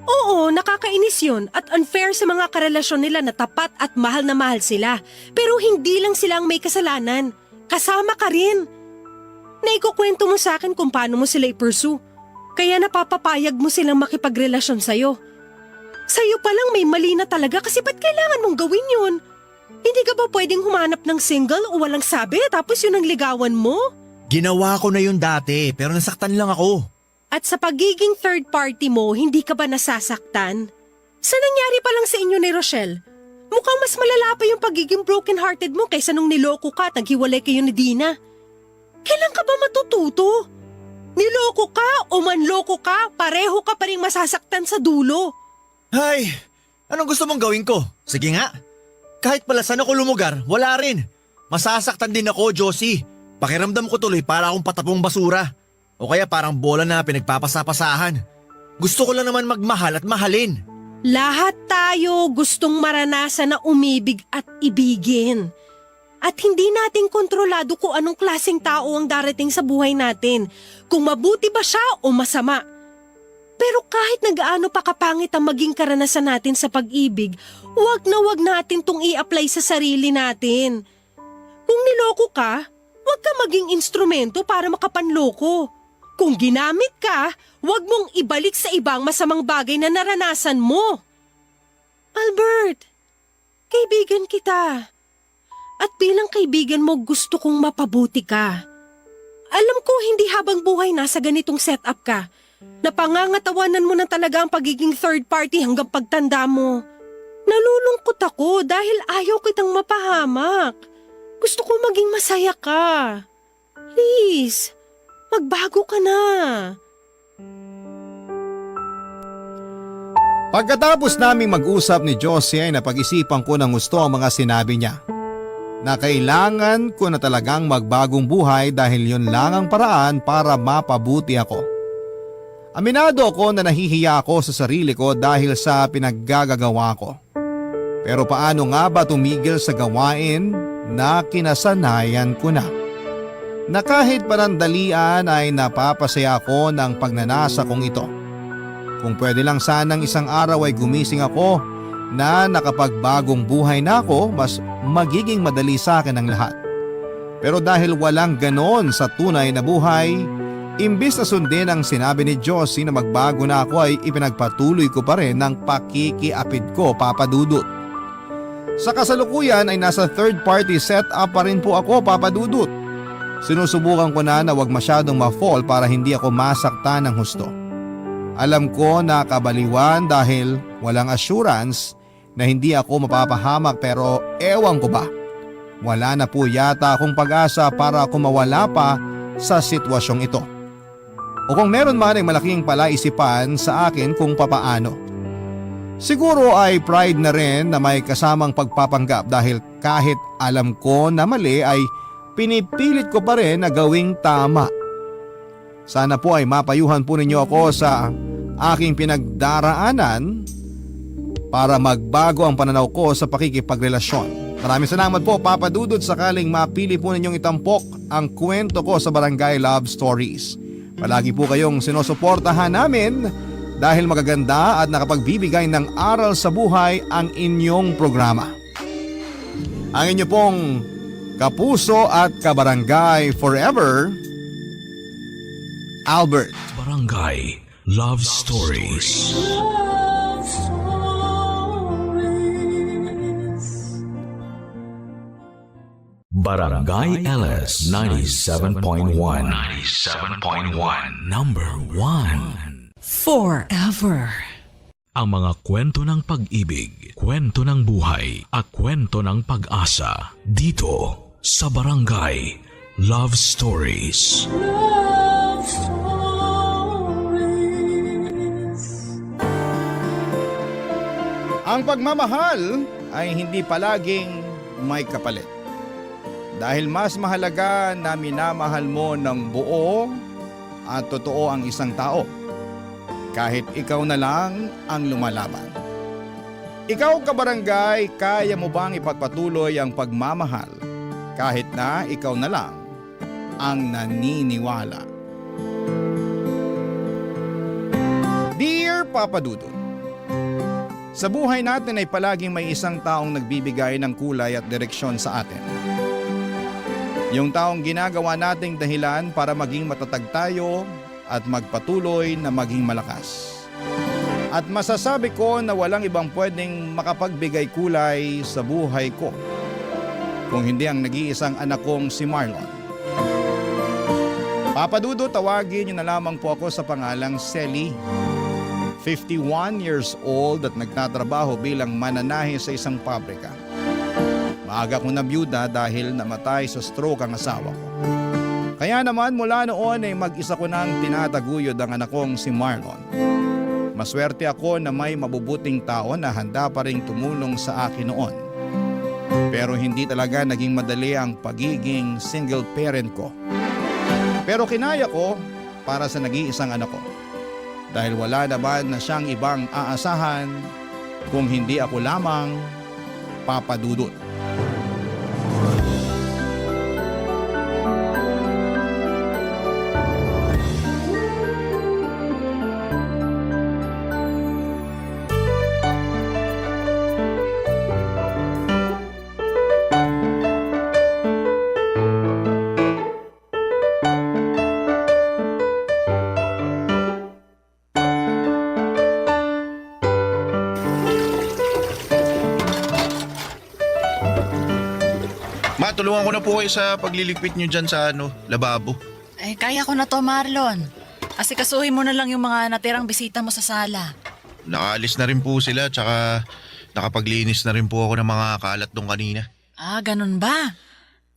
Oo, nakakainis yun at unfair sa mga karelasyon nila na tapat at mahal na mahal sila. Pero hindi lang sila ang may kasalanan. Kasama ka rin. Naikukwento mo sa akin kung paano mo sila i-pursue. Kaya napapapayag mo silang makipagrelasyon sa'yo. Sa'yo pa lang may mali na talaga kasi ba't kailangan mong gawin yun? Hindi ka ba pwedeng humanap ng single o walang sabi tapos yun ang ligawan mo?
Ginawa ko na yun dati pero nasaktan lang ako.
At sa pagiging third party mo, hindi ka ba nasasaktan? Sa nangyari pa lang sa inyo ni Rochelle, mukhang mas malala pa yung pagiging broken-hearted mo kaysa nung niloko ka at naghiwalay kayo ni Dina. Kailan ka ba matututo? Niloko ka o manloko ka, pareho ka pa rin masasaktan sa dulo.
Ay, anong gusto mong gawin ko? Sige nga. Kahit pala saan ako lumugar, wala rin. Masasaktan din ako, Josie. Pakiramdam ko tuloy para akong patapong basura. O kaya parang bola na pinagpapasapasahan. Gusto ko lang naman magmahal at mahalin.
Lahat tayo gustong maranasan na umibig at ibigin. At hindi natin kontrolado kung anong klaseng tao ang darating sa buhay natin. Kung mabuti ba siya o masama. Pero kahit nagaano pa kapangit ang maging karanasan natin sa pag-ibig, wag natin tong i-apply sa sarili natin. Kung niloko ka, wag ka maging instrumento para makapanloko. Kung ginamit ka, wag mong ibalik sa ibang masamang bagay na naranasan mo. Albert, kaibigan kita. At bilang kaibigan mo, gusto kong mapabuti ka. Alam ko hindi habang buhay nasa ganitong setup ka. Napangangatawanan mo na talaga ang pagiging third party hanggang pagtanda mo. Nalulungkot ako dahil ayaw kitang mapahamak. Gusto ko maging masaya ka. Please, magbago ka na.
Pagkatapos naming mag-usap ni Josie ay napag-isipan ko ng gusto ang mga sinabi niya. Na kailangan ko na talagang magbagong buhay dahil yun lang ang paraan para mapabuti ako. Aminado ako na nahihiya ako sa sarili ko dahil sa pinaggagawa ko. Pero paano nga ba tumigil sa gawain na kinasanayan ko na? Na kahit panandalian ay napapasaya ako ng pagnanasa kong ito. Kung pwede lang sanang isang araw ay gumising ako na nakapagbagong buhay na ako, mas magiging madali sa akin ang lahat. Pero dahil walang ganon sa tunay na buhay, Imbis na sundin ang sinabi ni Josie na magbago na ako ay ipinagpatuloy ko pa rin ng pakikiapid ko, Papa Dudut. Sa kasalukuyan ay nasa third party setup pa rin po ako, Papa Dudut. Sinusubukan ko na wag masyadong ma-fall para hindi ako masaktan ng husto. Alam ko na kabaliwan dahil walang assurance na hindi ako mapapahamak pero ewan ko ba. Wala na po yata akong pag-asa para ako mawala pa sa sitwasyong ito. O kung meron man ay malaking palaisipan sa akin kung papaano. Siguro ay pride na rin na may kasamang pagpapanggap dahil kahit alam ko na mali ay pinipilit ko pa rin na gawing tama. Sana po ay mapayuhan po ninyo ako sa aking pinagdaraanan para magbago ang pananaw ko sa pakikipagrelasyon. Maraming salamat po, Papa Dudut, sakaling mapili po ninyong itampok ang kwento ko sa Barangay Love Stories. Palagi po kayong sinusuportahan namin dahil magaganda at nakapagbibigay ng aral sa buhay ang inyong programa. Ang inyo pong kapuso at kabarangay forever, Albert.
Barangay Love Stories. Barangay LS 97.1 Number 1
Forever.
Ang mga kwento ng pag-ibig, kwento ng buhay at kwento ng pag-asa dito sa Barangay Love Stories.
Ang pagmamahal ay hindi palaging may kapalit. Dahil mas mahalaga na minamahal mo ng buo at totoo ang isang tao. Kahit ikaw na lang ang lumalaban. Ikaw, kabarangay, kaya mo bang ipagpatuloy ang pagmamahal kahit na ikaw na lang ang naniniwala? Dear Papa Dudut, sa buhay natin ay palaging may isang taong nagbibigay ng kulay at direksyon sa atin. Yung taong ginagawa nating dahilan para maging matatag tayo at magpatuloy na maging malakas. At masasabi ko na walang ibang pwedeng makapagbigay kulay sa buhay ko kung hindi ang nag-iisang anak kong si Marlon. Papa Dudo, tawagin niyo na lamang po ako sa pangalang Selly. 51 years old at nagtatrabaho bilang mananahe sa isang pabrika. Maaga kong nabiyuda dahil namatay sa stroke ang asawa ko. Kaya naman mula noon ay mag-isa ko nang tinataguyod ang anak kong si Marlon. Maswerte ako na may mabubuting tao na handa pa ring tumulong sa akin noon. Pero hindi talaga naging madali ang pagiging single parent ko. Pero kinaya ko para sa nag-iisang anak ko. Dahil wala naman na siyang ibang aasahan kung hindi ako lamang, Papa Dudut.
Ma, tulungan ko na po kayo sa pagliligpit nyo dyan sa lababo.
Ay, kaya ko na to, Marlon. Asikasuhin mo na lang yung mga natirang bisita mo sa sala.
Nakaalis na rin po sila, tsaka nakapaglinis na rin po ako ng mga kalat doon kanina.
Ah, ganun ba?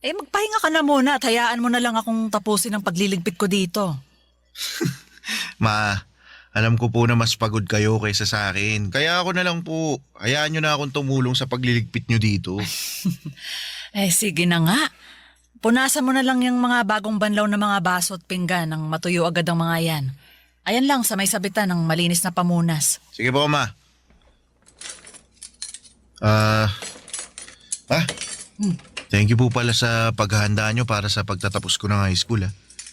Eh, magpahinga ka na muna at hayaan mo na lang akong tapusin ang pagliligpit ko dito.
Ma, alam ko po na mas pagod kayo kaysa sa akin. Kaya ako na lang po, hayaan nyo na akong tumulong sa pagliligpit nyo dito.
Eh, sige na nga. Punasan mo na lang yung mga bagong banlaw na mga baso at pinggan nang matuyo agad ang mga yan. Ayan lang sa may sabitan ng malinis na pamunas.
Sige po, Ma. Thank you po pala sa paghahanda nyo para sa pagtatapos ko ng high school.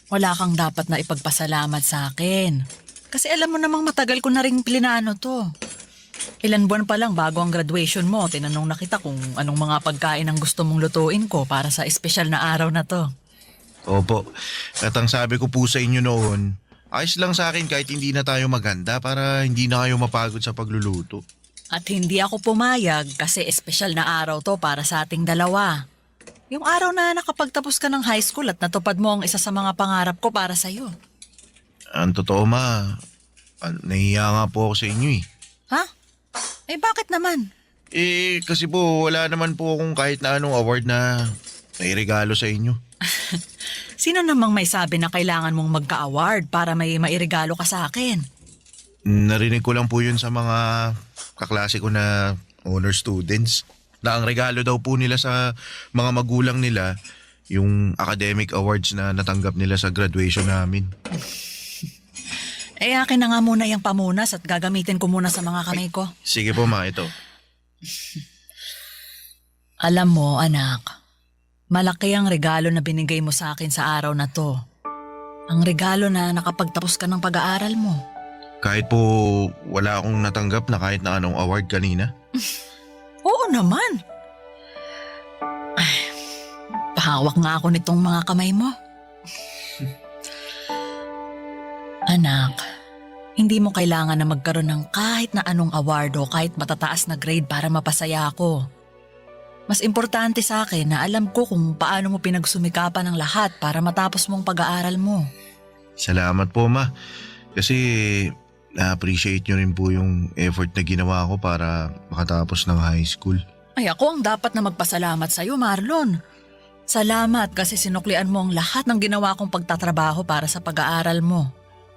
Wala kang dapat na ipagpasalamat sa akin. Kasi alam mo namang matagal ko na rin plinano to. Ilan buwan pa lang bago ang graduation mo, tinanong na kita kung anong mga pagkain ang gusto mong lutuin ko para sa espesyal na araw na to.
Opo. At ang sabi ko po sa inyo noon, ayos lang sa akin kahit hindi na tayo maganda para hindi na kayo mapagod sa pagluluto.
At hindi ako pumayag kasi espesyal na araw to para sa ating dalawa. Yung araw na nakapagtapos ka ng high school at natupad mo ang isa sa mga pangarap ko para sa'yo.
Ang totoo nahihiya nga po ako sa inyo eh.
Ha? Eh bakit naman?
Kasi po wala naman po akong kahit na anong award na may regalo sa inyo.
Sino namang may sabi na kailangan mong magka-award para may mairegalo ka sa akin?
Narinig ko lang po yun sa mga kaklase ko na honor students na ang regalo daw po nila sa mga magulang nila yung academic awards na natanggap nila sa graduation namin.
Akin na nga muna yung pamunas at gagamitin ko muna sa mga kamay ko.
Sige po ma, ito.
Alam mo, anak, malaki ang regalo na binigay mo sa akin sa araw na to. Ang regalo na nakapagtapos ka ng pag-aaral mo.
Kahit po wala akong natanggap na kahit na anong award kanina.
Oo naman. Ay, pahawak nga ako nitong mga kamay mo. Anak, hindi mo kailangan na magkaroon ng kahit na anong award o kahit matataas na grade para mapasaya ako. Mas importante sa akin na alam ko kung paano mo pinagsumikapan ang lahat para matapos mong pag-aaral mo.
Salamat po ma. Kasi na-appreciate nyo rin po yung effort na ginawa ko para makatapos ng high school.
Ay ako ang dapat na magpasalamat sa iyo, Marlon. Salamat kasi sinuklian mo ang lahat ng ginawa kong pagtatrabaho para sa pag-aaral mo.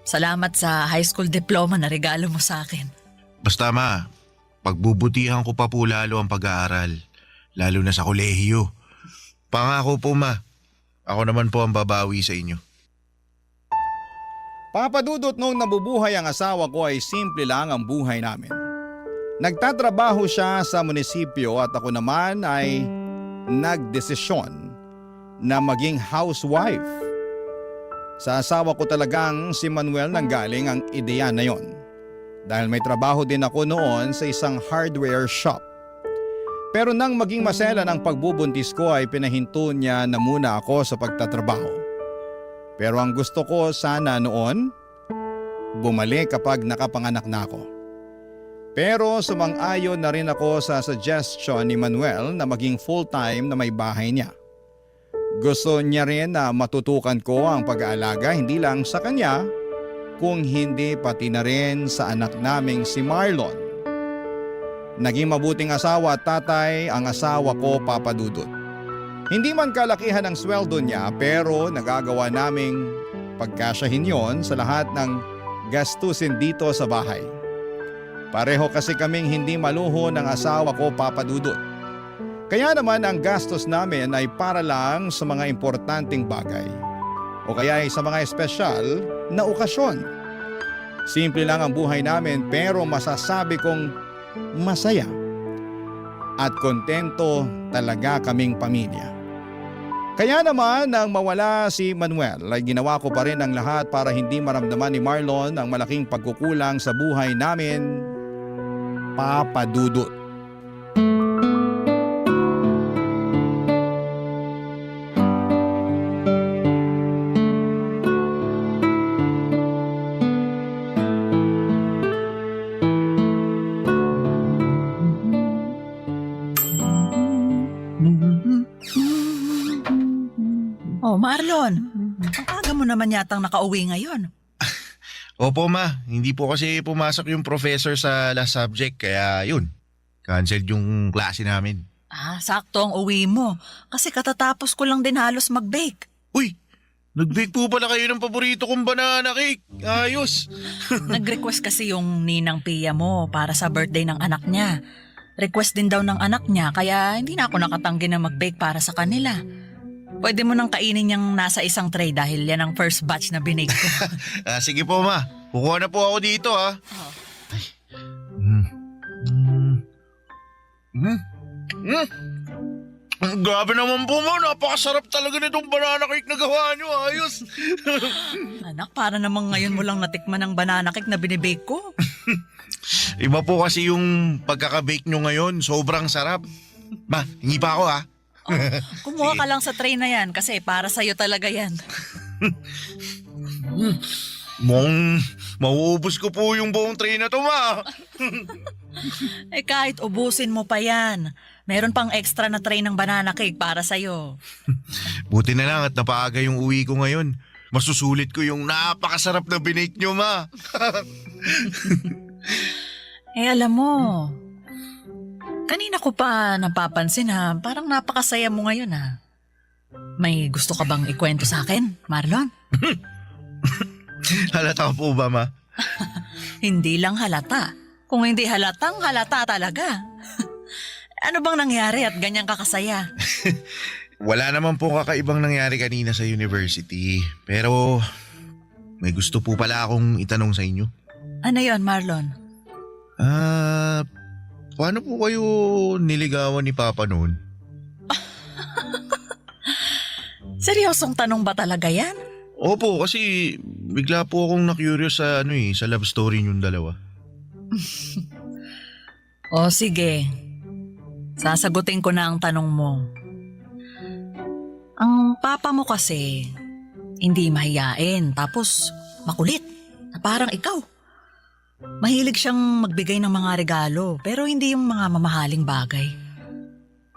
Salamat sa high school diploma na regalo mo sa akin.
Basta ma, pagbubutihan ko pa po lalo ang pag-aaral. Lalo na sa kolehiyo. Pangako po ma, ako naman po ang babawi sa inyo.
Papa Dudut, noong nabubuhay ang asawa ko ay simple lang ang buhay namin. Nagtatrabaho siya sa munisipyo at ako naman ay nagdesisyon na maging housewife. Sa asawa ko talagang si Manuel nanggaling ang ideya na yon. Dahil may trabaho din ako noon sa isang hardware shop. Pero nang maging masela ng pagbubuntis ko ay pinahinto niya na muna ako sa pagtatrabaho. Pero ang gusto ko sana noon, bumalik kapag nakapanganak na ako. Pero sumang-ayon na rin ako sa suggestion ni Manuel na maging full-time na may bahay niya. Gusto niya rin na matutukan ko ang pag-aalaga hindi lang sa kanya, kung hindi pati na rin sa anak naming si Marlon. Naging mabuting asawa at tatay ang asawa ko, Papa Dudut. Hindi man kalakihan ang sweldo niya pero nagagawa naming pagkasyahin yon sa lahat ng gastusin dito sa bahay. Pareho kasi kaming hindi maluho ng asawa ko, Papa Dudut. Kaya naman ang gastos namin ay para lang sa mga importanteng bagay o kaya ay sa mga espesyal na okasyon. Simple lang ang buhay namin pero masasabi kong masaya at kontento talaga kaming pamilya. Kaya naman nang mawala si Manuel ay ginawa ko pa rin ang lahat para hindi maramdaman ni Marlon ang malaking pagkukulang sa buhay namin, Papa Dudut.
Oh, Marlon, ang aga mo naman yatang nakauwi ngayon.
Opo ma, hindi po kasi pumasok yung professor sa last subject kaya yun, canceled yung klase namin.
Sakto ang uwi mo kasi katatapos ko lang din halos mag-bake.
Uy, nag-bake po pala kayo ng paborito kong banana cake. Ayos.
Nag-request kasi yung ninang Pia mo para sa birthday ng anak niya. Request din daw ng anak niya kaya hindi na ako nakatanggi na mag-bake para sa kanila. Pwede mo nang kainin yung nasa isang tray dahil yan ang first batch na binake ko.
Sige po ma, kukuha na po ako dito ha. Grabe naman po ma, napakasarap talaga nitong banana cake na gawa nyo. Ayos.
Anak, para namang ngayon mo lang natikman ang banana cake na binibake ko.
Iba po kasi yung pagkakabake nyo ngayon, sobrang sarap. Ma, hingi pa ako ha.
Kumuha ka lang sa tray na yan kasi para sa'yo talaga yan.
Mauubos ko po yung buong tray na to, ma.
Eh kahit ubusin mo pa yan, meron pang extra na tray ng banana cake para sa'yo.
Buti na lang at napaaga yung uwi ko ngayon. Masusulit ko yung napakasarap na binake nyo, ma.
Eh alam mo, kanina ko pa napapansin ha, parang napakasaya mo ngayon ha. May gusto ka bang ikwento sa akin, Marlon?
Halata po ba, ma?
Hindi lang halata. Kung hindi halatang halata talaga. Ano bang nangyari at ganyan kakasaya?
Wala naman po kakaibang nangyari kanina sa university. Pero may gusto po pala akong itanong sa inyo.
Ano yon, Marlon?
Paano po kayo niligawan ni Papa noon?
Seryosong tanong ba talaga yan?
Opo, kasi bigla po akong na-curious sa sa love story niyong dalawa.
O sige, sasagutin ko na ang tanong mo. Ang papa mo kasi, hindi mahiyain tapos makulit na parang ikaw. Mahilig siyang magbigay ng mga regalo pero hindi yung mga mamahaling bagay.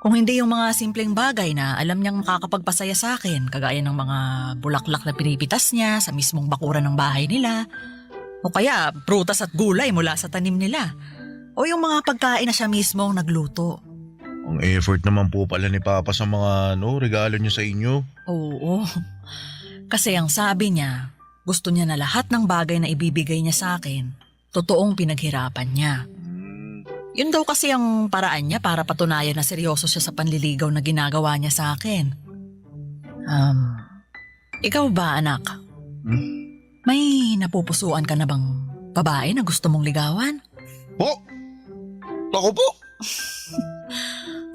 Kung hindi yung mga simpleng bagay na alam niyang makakapagpasaya sa akin, kagaya ng mga bulaklak na pinipitas niya sa mismong bakuran ng bahay nila, o kaya prutas at gulay mula sa tanim nila, o yung mga pagkain na siya mismong nagluto.
Ang effort naman po pala ni Papa sa mga regalo niya sa inyo.
Oo, kasi ang sabi niya, gusto niya na lahat ng bagay na ibibigay niya sa akin, totoong pinaghirapan niya. Yun daw kasi ang paraan niya para patunayan na seryoso siya sa panliligaw na ginagawa niya sa akin. Ikaw ba, anak? May napupusuan ka na bang babae na gusto mong ligawan?
Po? Ako po?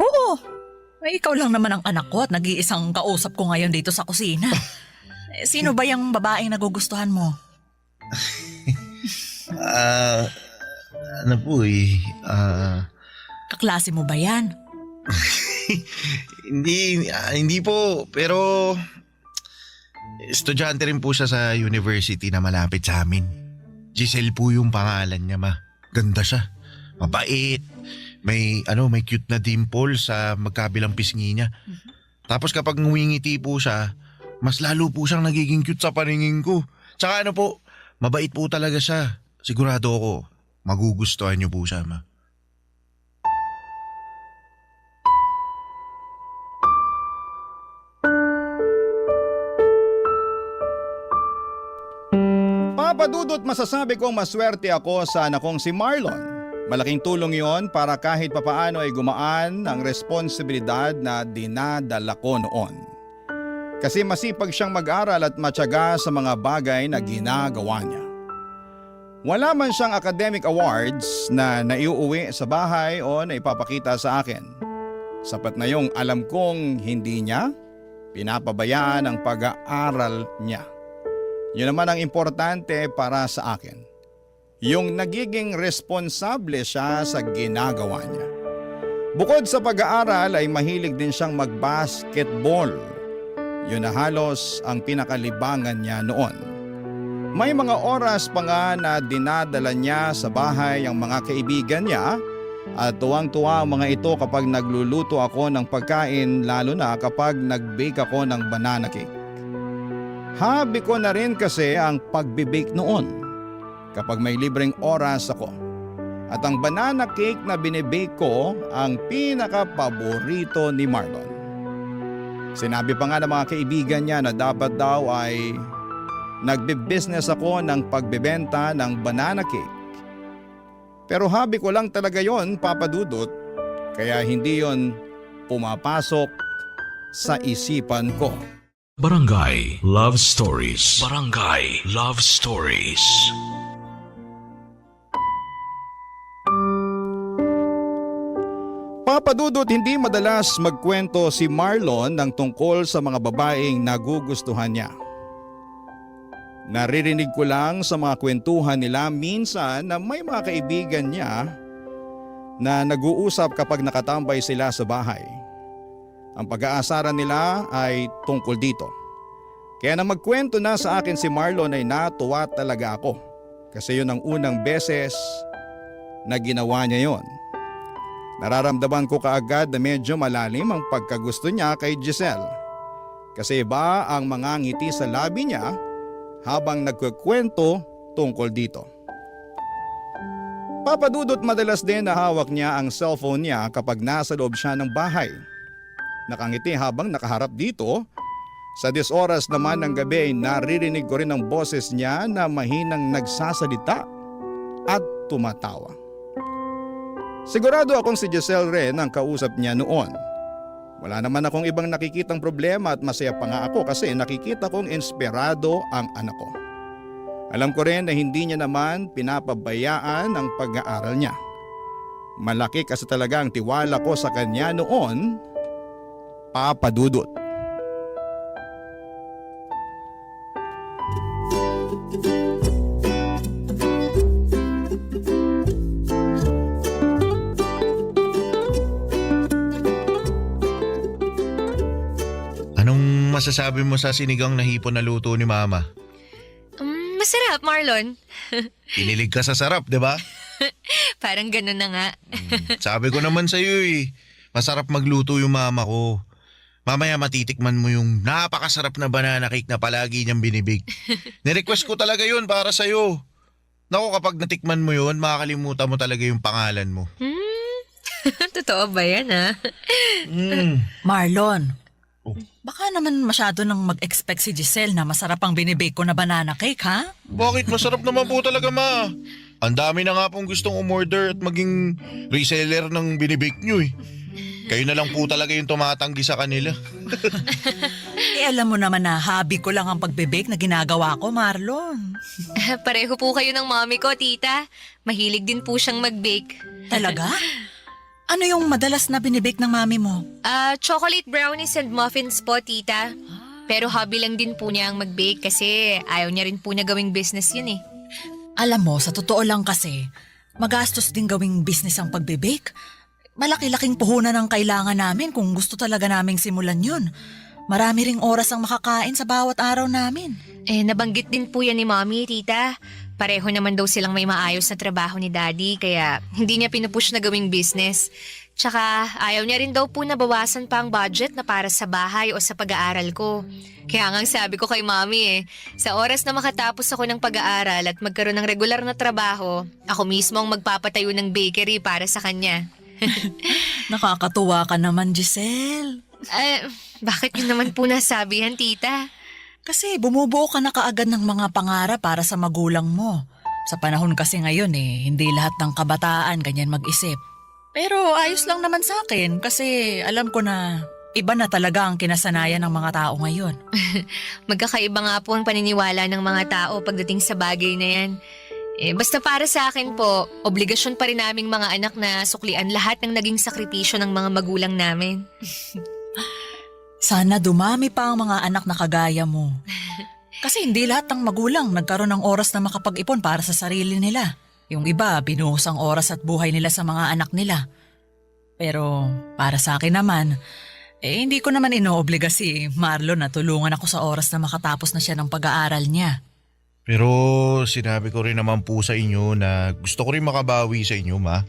Oo. Ay, ikaw lang naman ang anak ko at nag-iisang kausap ko ngayon dito sa kusina. Sino ba yung babaeng nagugustuhan mo? Kaklase mo ba yan?
Hindi po, pero estudyante rin po siya sa university na malapit sa amin. Giselle po yung pangalan niya, ma. Ganda siya. Mabait. May cute na dimple sa magkabilang pisngi niya. Tapos kapag ngumingiti po siya, mas lalo po siyang nagiging cute sa paningin ko. Tsaka mabait po talaga siya. Sigurado ako, magugustuhan niyo po siya, ma.
Papadudot masasabi kong maswerte ako sa anak kong si Marlon. Malaking tulong yon para kahit papaano ay gumaan ang responsibilidad na dinadala ko noon. Kasi masipag siyang mag-aral at matyaga sa mga bagay na ginagawa niya. Wala man siyang academic awards na naiuuwi sa bahay o naipapakita sa akin. Sapat na yung alam kong hindi niya pinapabayaan ang pag-aaral niya. Yun naman ang importante para sa akin. Yung nagiging responsable siya sa ginagawa niya. Bukod sa pag-aaral ay mahilig din siyang mag-basketball. Yun na halos ang pinakalibangan niya noon. May mga oras pa nga na dinadala niya sa bahay ang mga kaibigan niya at tuwang-tuwa ang mga ito kapag nagluluto ako ng pagkain, lalo na kapag nag-bake ako ng banana cake. Hobby ko na rin kasi ang pagbe-bake noon kapag may libreng oras ako. At ang banana cake na binibake ko ang pinaka-paborito ni Marlon. Sinabi pa nga ng mga kaibigan niya na dapat daw ay nagbe-business ako ng pagbebenta ng banana cake. Pero hobby ko lang talaga yon, Papa Dudut, kaya hindi yon pumapasok sa isipan ko.
Barangay Love Stories. Barangay Love Stories.
Papadudot, hindi madalas magkwento si Marlon ng tungkol sa mga babaeng nagugustuhan niya. Naririnig ko lang sa mga kwentuhan nila minsan na may mga kaibigan niya na nag-uusap kapag nakatambay sila sa bahay. Ang pag-aasaran nila ay tungkol dito. Kaya nang magkwento na sa akin si Marlon ay natuwa talaga ako. Kasi yun ang unang beses na ginawa niya yon. Nararamdaman ko kaagad na medyo malalim ang pagkagusto niya kay Giselle. Kasi iba ang mga ngiti sa labi niya habang nagkukwento tungkol dito. Papadudot madalas din na hawak niya ang cellphone niya kapag nasa loob siya ng bahay. Nakangiti habang nakaharap dito. Sa 10 oras naman ng gabi ay naririnig ko rin ang boses niya na mahinang nagsasalita at tumatawa. Sigurado akong si Giselle rin ang kausap niya noon. Wala naman akong ibang nakikitang problema at masaya pa nga ako kasi nakikita kong inspirado ang anak ko. Alam ko rin na hindi niya naman pinapabayaan ang pag-aaral niya. Malaki kasi talaga ang tiwala ko sa kanya noon, Papa Dudut.
Anong masasabi mo sa sinigang na hipon na luto ni Mama?
Masarap, Marlon.
Kinilig ka sa sarap, di ba?
Parang ganun na nga.
Sabi ko naman sa'yo masarap magluto yung mama ko. Mamaya matitikman mo yung napakasarap na banana cake na palagi niyang binibig. Nirequest ko talaga yun para sa'yo. Naku, kapag natikman mo yun, makakalimutan mo talaga yung pangalan mo.
Totoo ba yan, ha?
Marlon,
Oh.
baka naman masyado nang mag-expect si Giselle na masarap ang binibake ko na banana cake, ha?
Bakit? Masarap naman po talaga, Ma. Ang dami na nga pong gustong umorder at maging reseller ng binibake nyo Kayo na lang po talaga yung tumatanggi sa kanila.
Alam mo naman na hobby ko lang ang pagbibake na ginagawa ko, Marlon.
Pareho po kayo ng mommy ko, tita. Mahilig din po siyang mag-bake.
Talaga? Ano yung madalas na binibake ng mami mo?
Chocolate brownies and muffins po, tita. Pero hobby lang din po niya ang mag-bake kasi ayaw niya rin po na gawing business yun
Alam mo, sa totoo lang kasi, magastos din gawing business ang pagbibake. Malaki-laking puhunan ang kailangan namin kung gusto talaga naming simulan yun. Marami ring oras ang makakain sa bawat araw namin.
Nabanggit din po yan ni mommy, tita. Pareho naman daw silang may maayos na trabaho ni daddy kaya hindi niya pinupush na gawing business. Tsaka ayaw niya rin daw po na bawasan pa ang budget na para sa bahay o sa pag-aaral ko. Kaya nga sabi ko kay mommy sa oras na makatapos ako ng pag-aaral at magkaroon ng regular na trabaho, ako mismo ang magpapatayo ng bakery para sa kanya.
Nakakatuwa ka naman, Giselle.
Bakit yun naman po nasabihan, tita?
Kasi bumubuo ka na kaagad ng mga pangarap para sa magulang mo. Sa panahon kasi ngayon hindi lahat ng kabataan ganyan mag-isip. Pero ayos lang naman sa akin kasi alam ko na iba na talaga ang kinasanayan ng mga tao ngayon.
Magkakaiba nga po ang paniniwala ng mga tao pagdating sa bagay na yan. Basta para sa akin po, obligasyon pa rin naming mga anak na suklian lahat ng naging sakripisyo ng mga magulang namin.
Sana dumami pa ang mga anak na kagaya mo. Kasi hindi lahat ng magulang nagkaroon ng oras na makapag-ipon para sa sarili nila. Yung iba, binuhos ang oras at buhay nila sa mga anak nila. Pero para sa akin naman, hindi ko naman inoobliga si Marlon na tulungan ako sa oras na makatapos na siya ng pag-aaral niya.
Pero sinabi ko rin naman po sa inyo na gusto ko rin makabawi sa inyo, Ma.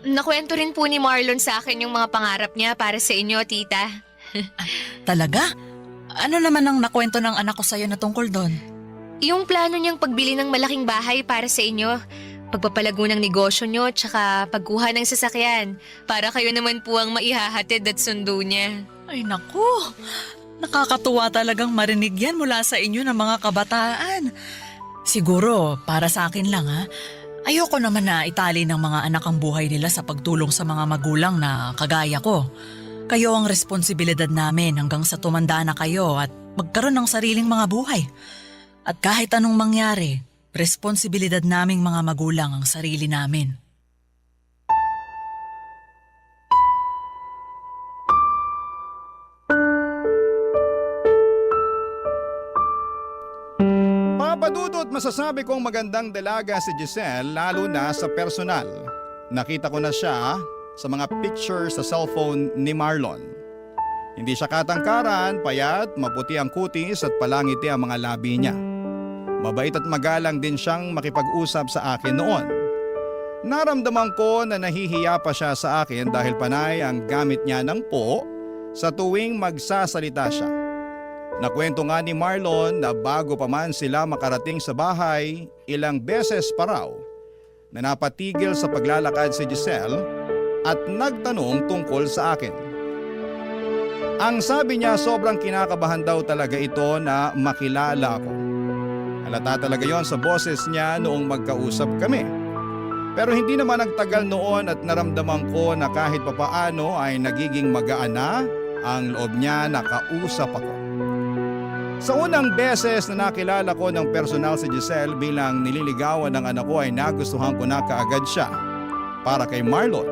Nakwento rin po ni Marlon sa akin yung mga pangarap niya para sa inyo, tita.
Talaga? Ano naman ang nakwento ng anak ko sa'yo na tungkol doon?
Yung plano niyang pagbili ng malaking bahay para sa inyo, pagpapalago ng negosyo niyo, tsaka pagkuha ng sasakyan, para kayo naman po ang maihahatid at sundo niya.
Ay naku, nakakatuwa talagang marinig yan mula sa inyo ng mga kabataan. Siguro, para sa akin lang ayoko naman na itali ng mga anak ang buhay nila sa pagtulong sa mga magulang na kagaya ko. Kayo ang responsibilidad namin hanggang sa tumanda na kayo at magkaroon ng sariling mga buhay. At kahit anong mangyari, responsibilidad naming mga magulang ang sarili namin.
Papadudot masasabi kong magandang dalaga si Giselle lalo na sa personal. Nakita ko na siya sa mga pictures sa cellphone ni Marlon. Hindi siya katangkaran, payat, maputi ang kutis at palangiti ang mga labi niya. Mabait at magalang din siyang makipag-usap sa akin noon. Naramdaman ko na nahihiya pa siya sa akin dahil panay ang gamit niya ng po sa tuwing magsasalita siya. Nakwento nga ni Marlon na bago pa man sila makarating sa bahay, ilang beses pa raw na napatigil sa paglalakad si Giselle at nagtanong tungkol sa akin. Ang sabi niya sobrang kinakabahan daw talaga ito na makilala ako. Halata talaga yon sa boses niya noong magkausap kami. Pero hindi naman nagtagal noon at naramdaman ko na kahit papaano ay nagiging magaan na ang loob niya na kausap ako. Sa unang beses na nakilala ko ng personal si Giselle bilang nililigawan ng anak ko ay nagustuhan ko na kaagad siya para kay Marlon.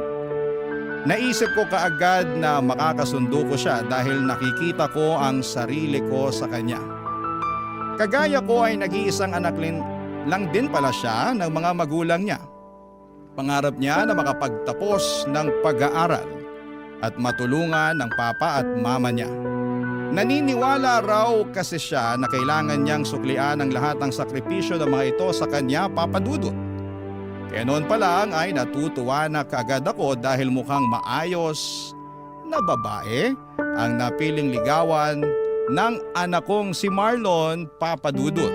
Naisip ko kaagad na makakasundo ko siya dahil nakikita ko ang sarili ko sa kanya. Kagaya ko ay nag-iisang anak lang din pala siya ng mga magulang niya. Pangarap niya na makapagtapos ng pag-aaral at matulungan ng papa at mama niya. Naniniwala raw kasi siya na kailangan niyang suklian ang lahat ng sakripisyo ng mga ito sa kanya, Papa Dudut. Kaya noon pa lang ay natutuwa na kaagad ako dahil mukhang maayos na babae ang napiling ligawan ng anak kong si Marlon, Papa Dudut.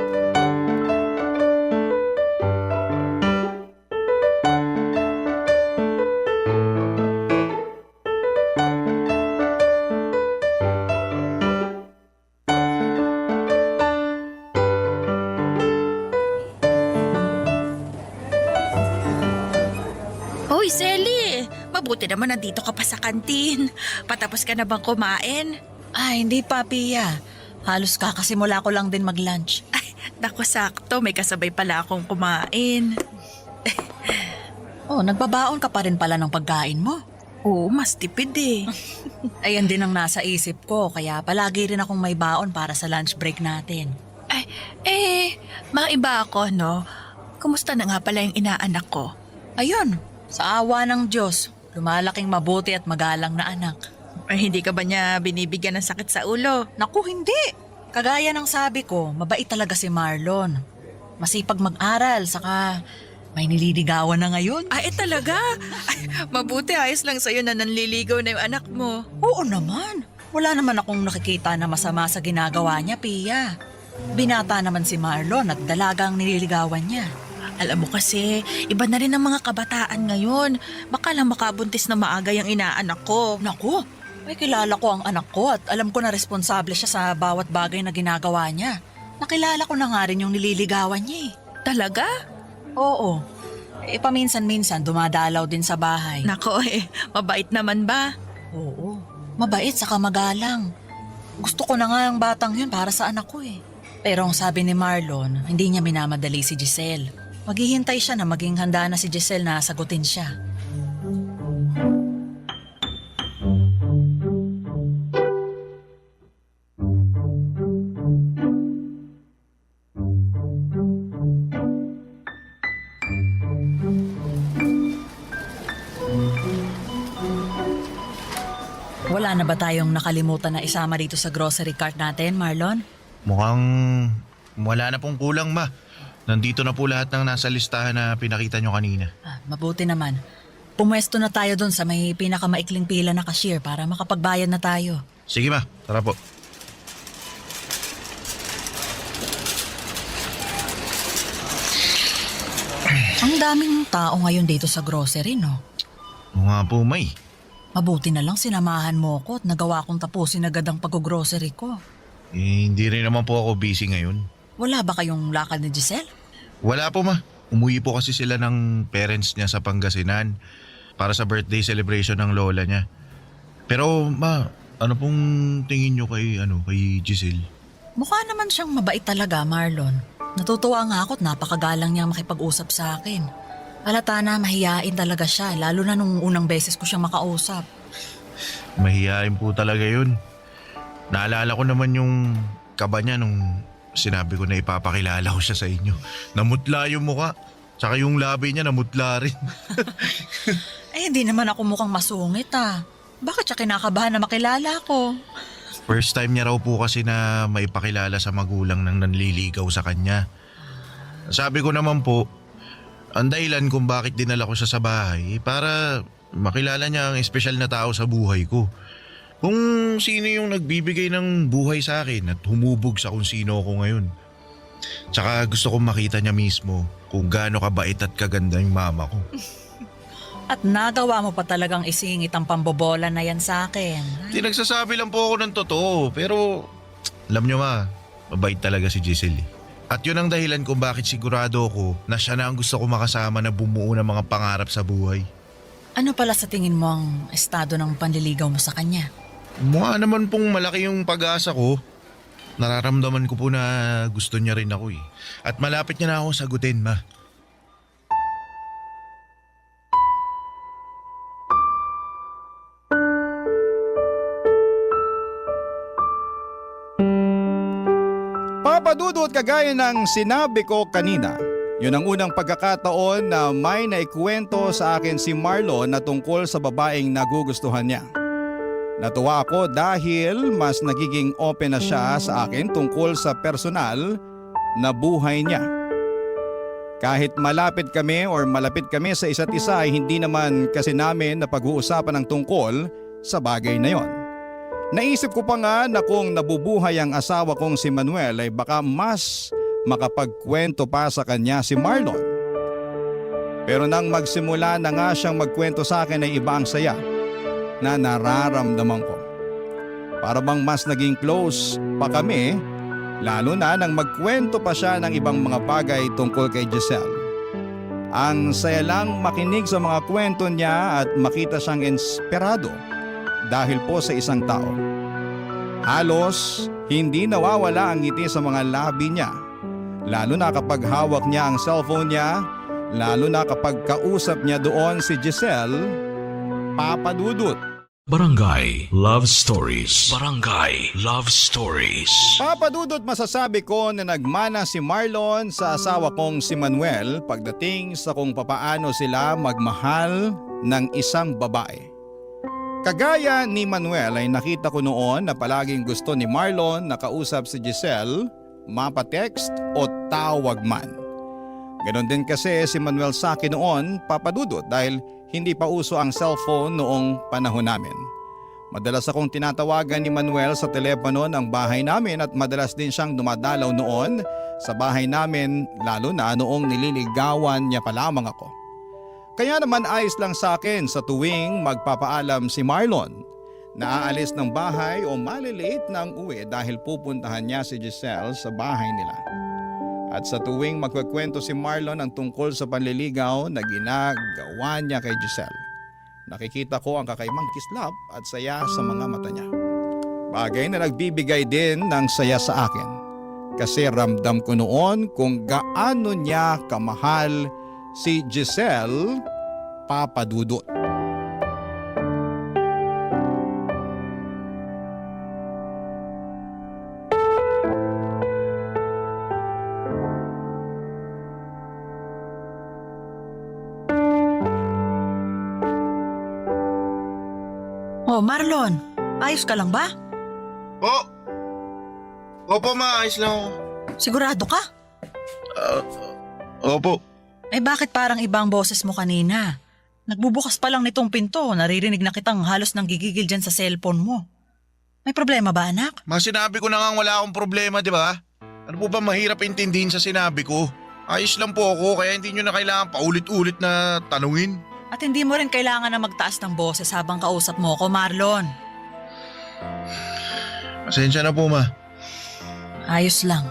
Hoy, Selly! Mabuti naman nandito ka pa sa kantin. Patapos ka na bang kumain?
Ay, hindi pa, Pia. Halos kakasimula ko lang din mag-lunch.
Ay, naku sakto. May kasabay pala akong kumain.
Oh, nagbabaon ka pa rin pala ng pagkain mo.
Oo, mas tipid eh.
Ayan din ang nasa isip ko, kaya palagi rin akong may baon para sa lunch break natin.
Maiba ako, no? Kumusta na nga pala yung inaanak ko?
Ayun, sa awa ng Diyos, lumalaking mabuti at magalang na anak.
Ay, hindi ka ba niya binibigyan ng sakit sa ulo?
Naku, hindi. Kagaya ng sabi ko, mabait talaga si Marlon. Masipag mag-aral, saka may nililigawan na ngayon.
Ay, talaga? Ay, mabuti ayos lang sa'yo na nanliligaw na yung anak mo.
Oo naman. Wala naman akong nakikita na masama sa ginagawa niya, Pia. Binata naman si Marlon at dalagang nililigawan niya.
Alam mo kasi, iba na rin ang mga kabataan ngayon. Baka lang makabuntis na maaga yung inaanak ko.
Naku, may kilala ko ang anak ko at alam ko na responsable siya sa bawat bagay na ginagawa niya. Nakilala ko na nga rin yung nililigawan niya eh.
Talaga?
Oo. Paminsan-minsan dumadalaw din sa bahay.
Nako mabait naman ba?
Oo, mabait saka magalang. Gusto ko na nga ang batang yun para sa anak ko eh. Pero ang sabi ni Marlon, hindi niya minamadali si Giselle. Maghihintay siya na maging handa na si Giselle na sagutin siya. Wala na ba tayong nakalimutan na isama dito sa grocery cart natin, Marlon?
Mukhang wala na pong kulang, ma. Nandito na po lahat ng nasa listahan na pinakita nyo kanina.
Mabuti naman. Pumwesto na tayo dun sa may pinakamaikling pila na cashier para makapagbayad na tayo.
Sige, ma. Tara po.
Ang daming tao ngayon dito sa grocery, no?
Oo nga po, may.
Mabuti na lang sinamahan mo ko at nagawa kong tapusin agad ang pag-grocery ko.
Hindi rin naman po ako busy ngayon.
Wala ba kayong lakad ni Giselle?
Wala po, ma. Umuwi po kasi sila ng parents niya sa Pangasinan para sa birthday celebration ng lola niya. Pero, ma, ano pong tingin nyo kay Giselle?
Mukha naman siyang mabait talaga, Marlon. Natutuwa nga ako at napakagalang niyang makipag-usap sa akin. Halata na mahiyain talaga siya, lalo na nung unang beses ko siyang makausap.
Mahihain po talaga yun. Naalala ko naman yung kaba niya nung sinabi ko na ipapakilala ko siya sa inyo. Namutla yung mukha. Tsaka yung labi niya namutla rin.
Hindi naman ako mukhang masungit ah. Bakit siya kinakabahan na makilala ko?
First time niya raw po kasi na maipakilala sa magulang ng nanliligaw sa kanya. Sabi ko naman po, ang dahilan kung bakit dinala ko siya sa bahay para makilala niya ang espesyal na tao sa buhay ko. Kung sino yung nagbibigay ng buhay sa akin at humubog sa kung sino ako ngayon. Tsaka gusto kong makita niya mismo kung gaano kabait at kaganda yung mama ko.
At nagawa mo pa talagang isingit ang pambobola na yan sa akin.
Di nagsasabi lang po ako ng totoo pero alam niyo ma, mabait talaga si Giselle. At yun ang dahilan kung bakit sigurado ako na siya na ang gusto ko makasama na bumuo ng mga pangarap sa buhay.
Ano pala sa tingin mo ang estado ng panliligaw mo sa kanya?
Mukha naman pong malaki yung pag-asa ko. Nararamdaman ko po na gusto niya rin ako eh. At malapit niya na ako sagutin ma.
Papadudot kagaya ng sinabi ko kanina. Yun ang unang pagkakataon na may naikwento sa akin si Marlon na tungkol sa babaeng nagugustuhan niya. Natuwa ako dahil mas nagiging open na siya sa akin tungkol sa personal na buhay niya. Kahit malapit kami or malapit kami sa isa't isa ay hindi naman kasi namin na pag-uusapan ng tungkol sa bagay na yon. Naisip ko pa nga na kung nabubuhay ang asawa kong si Manuel ay baka mas makapagkwento pa sa kanya si Marlon. Pero nang magsimula na nga siyang magkwento sa akin ay iba ang saya na nararamdaman ko. Para bang mas naging close pa kami, lalo na nang magkwento pa siya ng ibang mga bagay tungkol kay Giselle. Ang saya lang makinig sa mga kwento niya at makita siyang inspirado dahil po sa isang tao. Halos hindi nawawala ang ngiti sa mga labi niya, lalo na kapag hawak niya ang cellphone niya, lalo na kapag kausap niya doon si Giselle, Papadudot.
Barangay Love Stories. Barangay Love Stories.
Papadudot, masasabi ko na nagmana si Marlon sa asawa kong si Manuel pagdating sa kung papaano sila magmahal ng isang babae. Kagaya ni Manuel ay nakita ko noon na palaging gusto ni Marlon na kausap si Giselle, mapatext o tawag man. Ganon din kasi si Manuel sa akin noon, Papadudot, dahil hindi pa uso ang cellphone noong panahon namin. Madalas akong tinatawagan ni Manuel sa telepono ng bahay namin at madalas din siyang dumadalaw noon sa bahay namin, lalo na noong nililigawan niya pa lamang ako. Kaya naman ayos lang sa akin sa tuwing magpapaalam si Marlon na aalis ng bahay o malilate na ang uwi dahil pupuntahan niya si Giselle sa bahay nila. At sa tuwing magkukwento si Marlon ang tungkol sa panliligaw na ginagawa niya kay Giselle, nakikita ko ang kakaibang kislap at saya sa mga mata niya. Bagay na nagbibigay din ng saya sa akin kasi ramdam ko noon kung gaano niya kamahal si Giselle, Papadudot.
Oh, Marlon, ayos ka lang ba?
Opo ma, ayos lang ako.
Sigurado ka?
Opo.
Eh bakit parang ibang boses mo kanina? Nagbubukas pa lang nitong pinto, naririnig na kitang halos nanggigigil dyan sa cellphone mo. May problema ba, anak?
Ma, sinabi ko na nga wala akong problema, di ba? Ano po ba mahirap intindihin sa sinabi ko? Ayos lang po ako kaya hindi nyo na kailangan paulit-ulit na tanungin.
At hindi mo rin kailangan na magtaas ng boses habang kausap mo ko, Marlon.
Pasensya na po ma.
Ayos lang.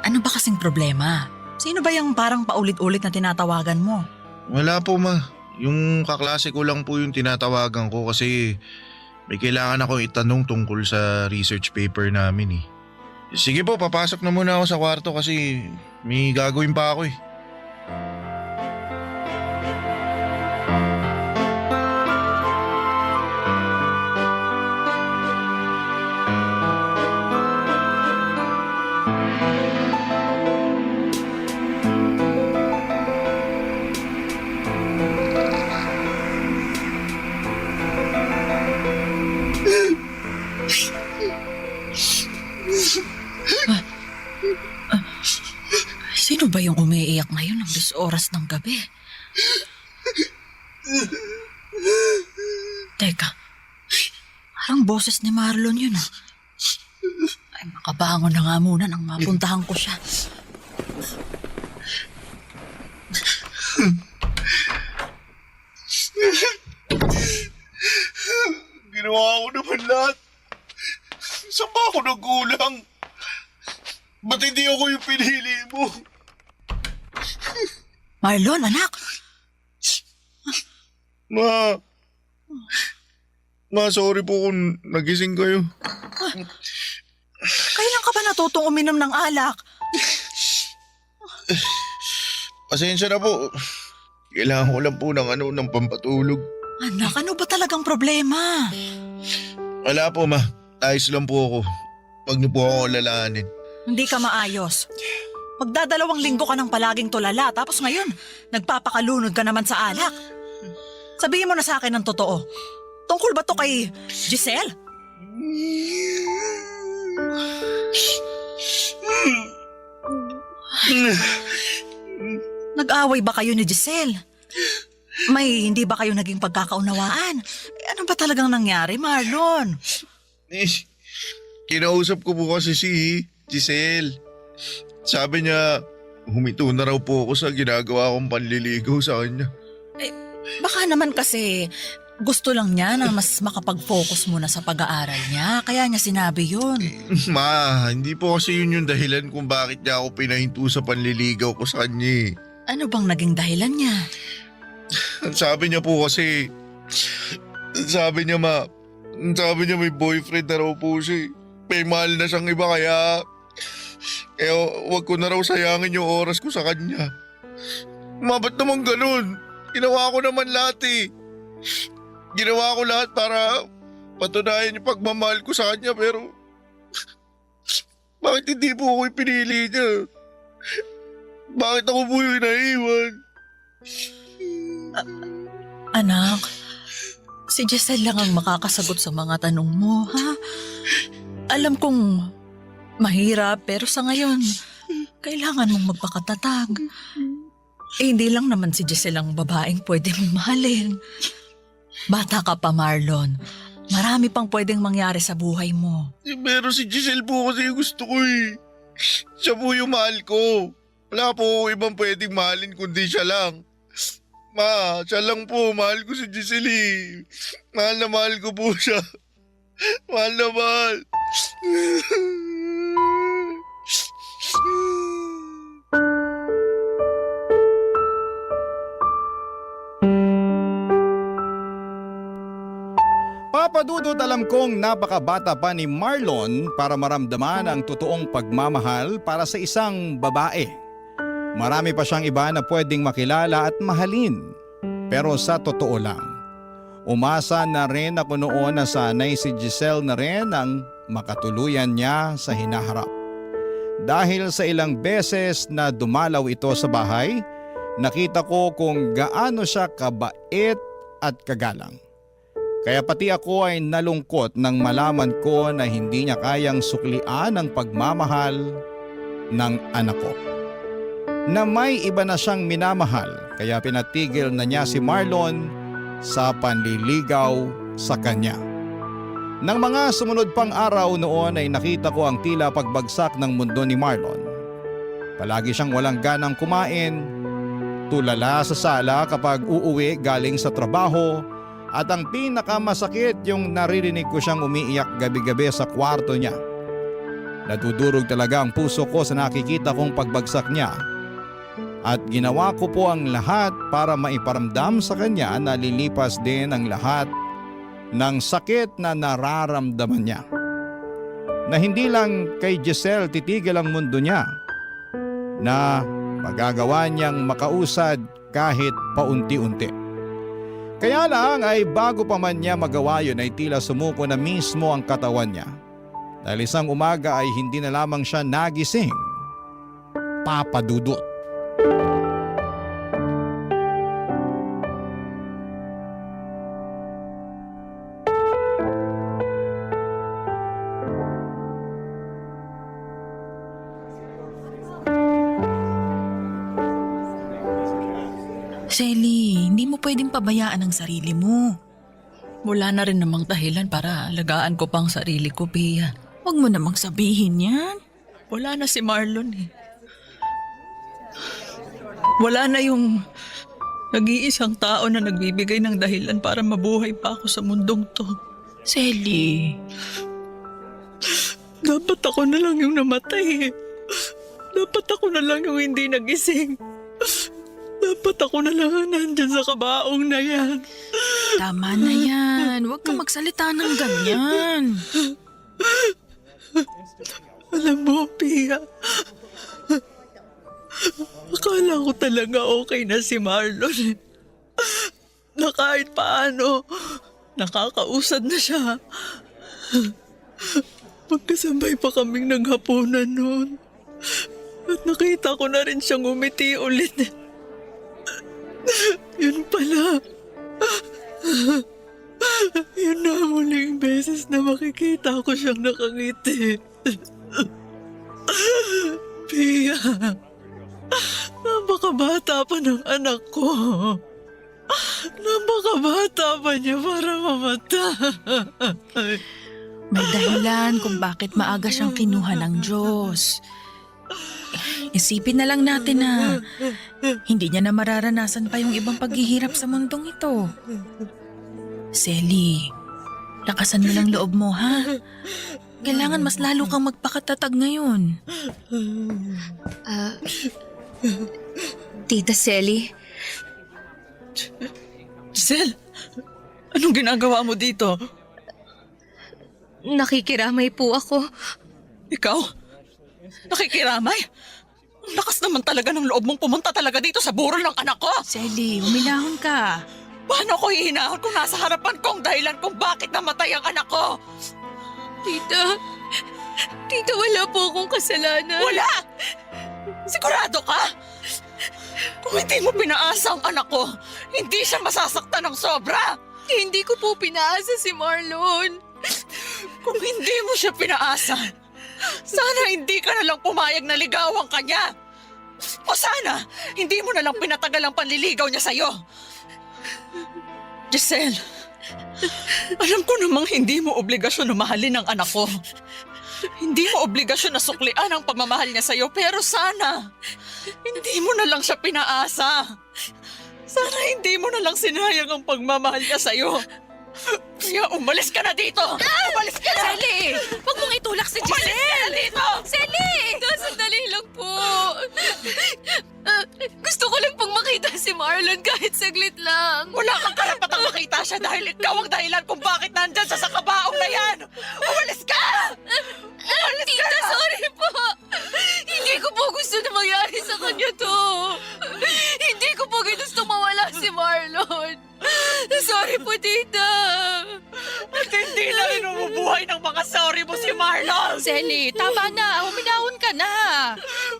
Ano ba kasing problema? Sino ba yung parang paulit-ulit na tinatawagan mo?
Wala po ma. Yung kaklase ko lang po yung tinatawagan ko kasi may kailangan ako itanong tungkol sa research paper namin eh. Sige po, papasok na muna ako sa kwarto kasi may gagawin pa ako eh.
oras ng gabi. Teka, parang boses ni Marlon yun ah. Ay, makabangon na nga muna nang mapuntahan ko siya.
Ginawa ko naman lahat. Saan ba ako nagkulang? Ba't hindi ako yung pinili mo?
Marlon, anak,
Ma, sorry po kung nagising kayo.
kailan ka ba natutong uminom ng alak?
Pasensya na po. Kailangan ko lang po ng pampatulog.
Anak, ano ba talagang problema?
Wala po, ma. Ayos lang po ako. Huwag niyo po ako lalahanin.
Hindi ka maayos. Magdadalawang linggo ka nang palaging tulala, tapos ngayon, nagpapakalunod ka naman sa alak. Sabihin mo na sa akin ng totoo. Tungkol ba to kay Giselle? Nag-away ba kayo ni Giselle? May hindi ba kayo naging pagkakaunawaan? Ano ba talagang nangyari, Marlon?
Kinausap ko po kasi si Giselle. Sabi niya, humito na raw po ako sa ginagawa kong panliligaw sa kanya.
Baka naman kasi gusto lang niya na mas makapag-focus muna sa pag-aaral niya. Kaya niya sinabi yun.
Ma, hindi po kasi yun yung dahilan kung bakit niya ako pinahinto sa panliligaw ko sa kanya.
Ano bang naging dahilan niya?
Sabi niya po kasi, sabi niya may boyfriend na raw po siya. May mahal na siyang iba kaya wag ko na raw sayangin yung oras ko sa kanya. Ma, ba't naman ganun? Ginawa ko naman lahat eh. Ginawa ko lahat para patunayan yung pagmamahal ko sa kanya pero bakit hindi po ako yung pinili niya? Bakit ako po yung naiwan?
Anak, si Giselle lang ang makakasagot sa mga tanong mo, ha? Alam kong mahirap pero sa ngayon, kailangan mong magpakatatag. Hindi lang naman si Giselle ang babaeng pwede mong mahalin. Bata ka pa, Marlon. Marami pang pwedeng mangyari sa buhay mo.
Pero si Giselle po kasi yung gusto ko eh. Siya po yung mahal ko. Wala po ibang pwedeng mahalin kundi siya lang. Ma, siya lang po. Mahal ko si Giselle eh. Mahal na mahal ko po siya. Mahal na mahal.
Papadudot, alam kong napakabata pa ni Marlon para maramdaman ang totoong pagmamahal para sa isang babae. Marami pa siyang iba na pwedeng makilala at mahalin. Pero sa totoo lang, umasa na rin ako noon na sanay si Giselle na rin ang makatuluyan niya sa hinaharap. Dahil sa ilang beses na dumalaw ito sa bahay, nakita ko kung gaano siya kabait at kagalang. Kaya pati ako ay nalungkot nang malaman ko na hindi niya kayang suklian ang pagmamahal ng anak ko. Na may iba na siyang minamahal kaya pinatigil na niya si Marlon sa panliligaw sa kanya. Nang mga sumunod pang araw noon ay nakita ko ang tila pagbagsak ng mundo ni Marlon. Palagi siyang walang ganang kumain, tulala sa sala kapag uuwi galing sa trabaho, at ang pinakamasakit yung naririnig ko siyang umiiyak gabi-gabi sa kwarto niya. Nadudurog talaga ang puso ko sa nakikita kong pagbagsak niya. At ginawa ko po ang lahat para maiparamdam sa kanya na lilipas din ang lahat ng sakit na nararamdaman niya. Na hindi lang kay Giselle titigil ang mundo niya, na magagawa niyang makausad kahit paunti-unti. Kaya lang ay bago pa man niya magawa yun ay tila sumuko na mismo ang katawan niya. Dahil isang umaga ay hindi na lamang siya nagising. Papadudot.
Selly, hindi mo pwedeng pabayaan ang sarili mo. Wala na rin namang dahilan para alagaan ko pang sarili ko, Bea. Huwag mo namang sabihin yan. Wala na si Marlon eh. Wala na yung nag-iisang tao na nagbibigay ng dahilan para mabuhay pa ako sa mundong to. Selly, dapat ako na lang yung namatay eh. Dapat ako na lang yung hindi nagising. Dapat ako na lang ang nandyan sa kabaong na yan.
Tama na yan. Huwag kang magsalita ng ganyan.
Alam mo, Pia, akala ko talaga okay na si Marlon. Na kahit paano, nakakausad na siya. Magkasabay pa kaming naghapunan noon. At nakita ko na rin siyang umiti ulit. Yun pala. Yun na ang muling beses na makikita ko siyang nakangiti. Pia, napakabata pa ng anak ko. Napakabata pa niya para mamatay.
May dahilan kung bakit maaga siyang kinuha ng Diyos. Isipin na lang natin na hindi niya na mararanasan pa yung ibang paghihirap sa mundong ito. Selly, lakasan mo lang loob mo, ha? Kailangan mas lalo kang magpakatatag ngayon.
Tita Selly,
Giselle, anong ginagawa mo dito?
nakikiramay po ako.
Ikaw? Nakikiramay? Ang lakas naman talaga ng loob mong pumunta talaga dito sa burol ng anak ko.
Selly, huminahon ka.
Paano ko hihinahon kung nasa harapan kong dahilan kung bakit namatay ang anak ko?
Tita, wala po akong kasalanan.
Wala! Sigurado ka? Kung hindi mo pinaasa ang anak ko, hindi siya masasaktan ng sobra.
Hindi ko po pinaasa si Marlon.
Kung hindi mo siya pinaasa, sana hindi ka na lang pumayag na ligawan ka niya. O sana, hindi mo na lang pinatagal ang panliligaw niya sa'yo. Giselle, alam ko namang hindi mo obligasyon na mahalin ang anak ko. Hindi mo obligasyon na suklian ang pagmamahal niya sa'yo, pero sana, hindi mo na lang siya pinaasa. Sana hindi mo na lang sinayang ang pagmamahal niya sa'yo. Kaya umalis ka na dito! Umalis ka na!
Selly, huwag mong itulak si
Umalis ka na
Giselle.
dito!
Selly!
Sandali lang po. Gusto ko lang pong makita si Marlon kahit saglit lang.
Wala kang karapatang makita siya dahil ikaw ang dahilan kung bakit nandyan siya sa kabaong na yan! Umalis ka! Umalis ka
Tita,
na!
sorry po. Hindi ko po gusto na mangyari sa kanya to. Hindi ko po gusto mawala si Marlon. Sorry po, Tita.
At hindi na rin umubuhay ng mga sorry mo si Marlon!
Selly, tama na. Huminahon ka na.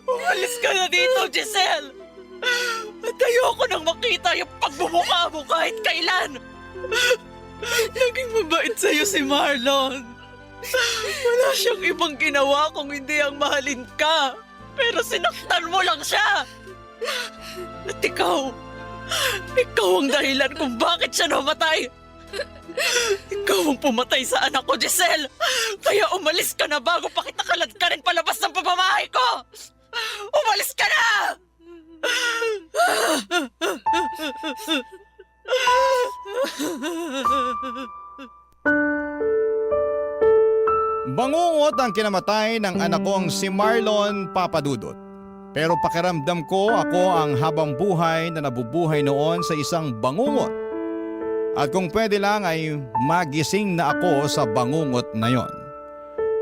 Umalis ka na dito, Giselle! At ayoko nang makita yung pagbumukha mo kahit kailan! Naging mabait sa'yo si Marlon. Wala siyang ibang ginawa kung hindi ang mahalin ka. Pero sinaktan mo lang siya. At ikaw ang dahilan kung bakit siya namatay. Ikaw ang pumatay sa anak ko, Giselle. Kaya umalis ka na bago pa kita kalad ka rin palabas ng pamamahay ko. Umalis ka na!
Bangungot ang kinamatay ng anak kong si Marlon Papadudot. Pero pakiramdam ko ako ang habang buhay na nabubuhay noon sa isang bangungot. At kung pwede lang ay magising na ako sa bangungot na yon.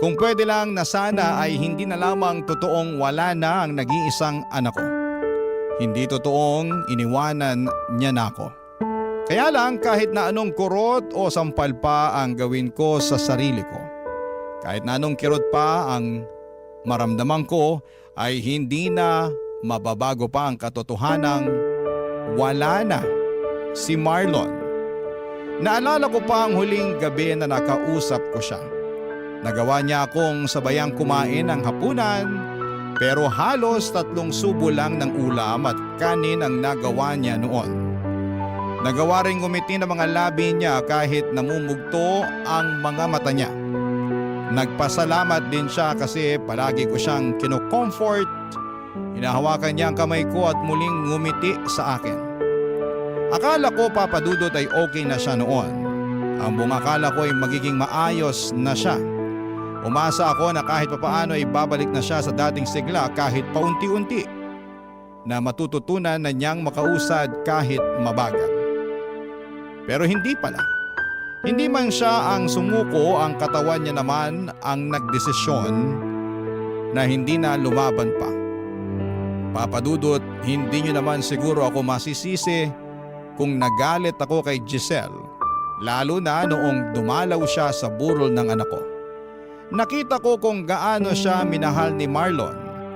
Kung pwede lang na sana ay hindi na lamang totoong wala na ang nag-iisang anak ko. Hindi totoong iniwanan niya na ako. Kaya lang kahit na anong kurot o sampal pa ang gawin ko sa sarili ko. Kahit na anong kirot pa ang maramdaman ko ay hindi na mababago pa ang katotohanang wala na si Marlon. Naalala ko pa ang huling gabi na nakausap ko siya. Nagawa niya akong sabayang kumain ng hapunan Pero halos 3 subo lang ng ulam at kanin ang nagawa niya noon. Nagawa rin ngumiti ng mga labi niya kahit namumugto ang mga mata niya. Nagpasalamat din siya kasi palagi ko siyang kino-comfort. Hinahawakan niya ang kamay ko at muling ngumiti sa akin. Akala ko Papa Dudut ay okay na siya noon. Ang buong akala ko ay magiging maayos na siya. Umasa ako na kahit papaano ay babalik na siya sa dating sigla kahit paunti-unti. Na matututunan na niyang makausad kahit mabagal. Pero hindi pala. Hindi man siya ang sumuko, ang katawan niya naman ang nagdesisyon na hindi na lumaban pa. Papa Dudut, hindi niyo naman siguro ako masisisi kung nagalit ako kay Giselle, lalo na noong dumalaw siya sa burol ng anak ko. Nakita ko kung gaano siya minahal ni Marlon.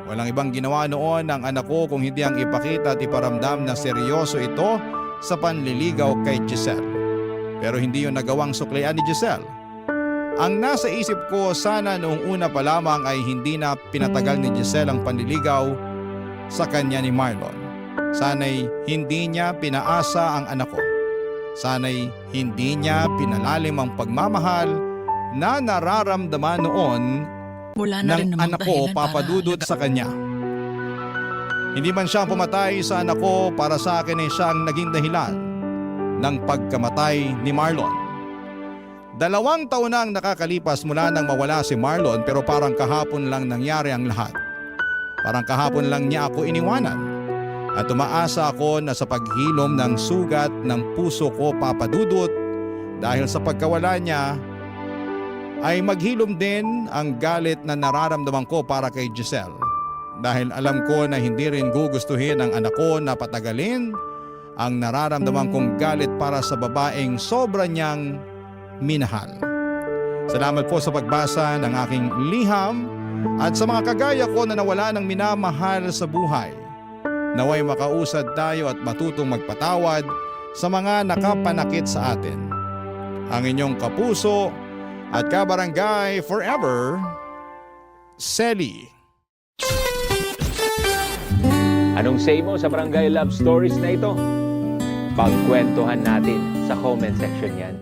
Walang ibang ginawa noon ng anak ko kung hindi ang ipakita at iparamdam na seryoso ito sa panliligaw kay Giselle. Pero hindi yun nagawang suklian ni Giselle. Ang nasa isip ko sana noong una pa lamang ay hindi na pinatagal ni Giselle ang panliligaw sa kanya ni Marlon. Sana'y hindi niya pinaasa ang anak ko. Sana'y hindi niya pinalalim ang pagmamahal na nararamdaman noon
Wala na rin
ng
namang
anak ko
dahilan
Papa
para
Dudut sa kanya. Hindi man siya pumatay sa anak ko, para sa akin ay siyang naging dahilan ng pagkamatay ni Marlon. 2 taon na ang nakakalipas mula nang mawala si Marlon, pero parang kahapon lang nangyari ang lahat. Parang kahapon lang niya ako iniwanan. At umaasa ako na sa paghilom ng sugat ng puso ko Papa Dudut dahil sa pagkawala niya ay maghilom din ang galit na nararamdaman ko para kay Giselle. Dahil alam ko na hindi rin gugustuhin ng anak ko na patagalin ang nararamdaman kong galit para sa babaeng sobra niyang minahal. Salamat po sa pagbasa ng aking liham at sa mga kagaya ko na nawala ng minamahal sa buhay. Naway makausad tayo at matutong magpatawad sa mga nakapanakit sa atin. Ang inyong kapuso at kabarangay forever, Selly.
Anong say mo sa Barangay Love Stories na ito? Pagkwentuhan natin sa comment section yan.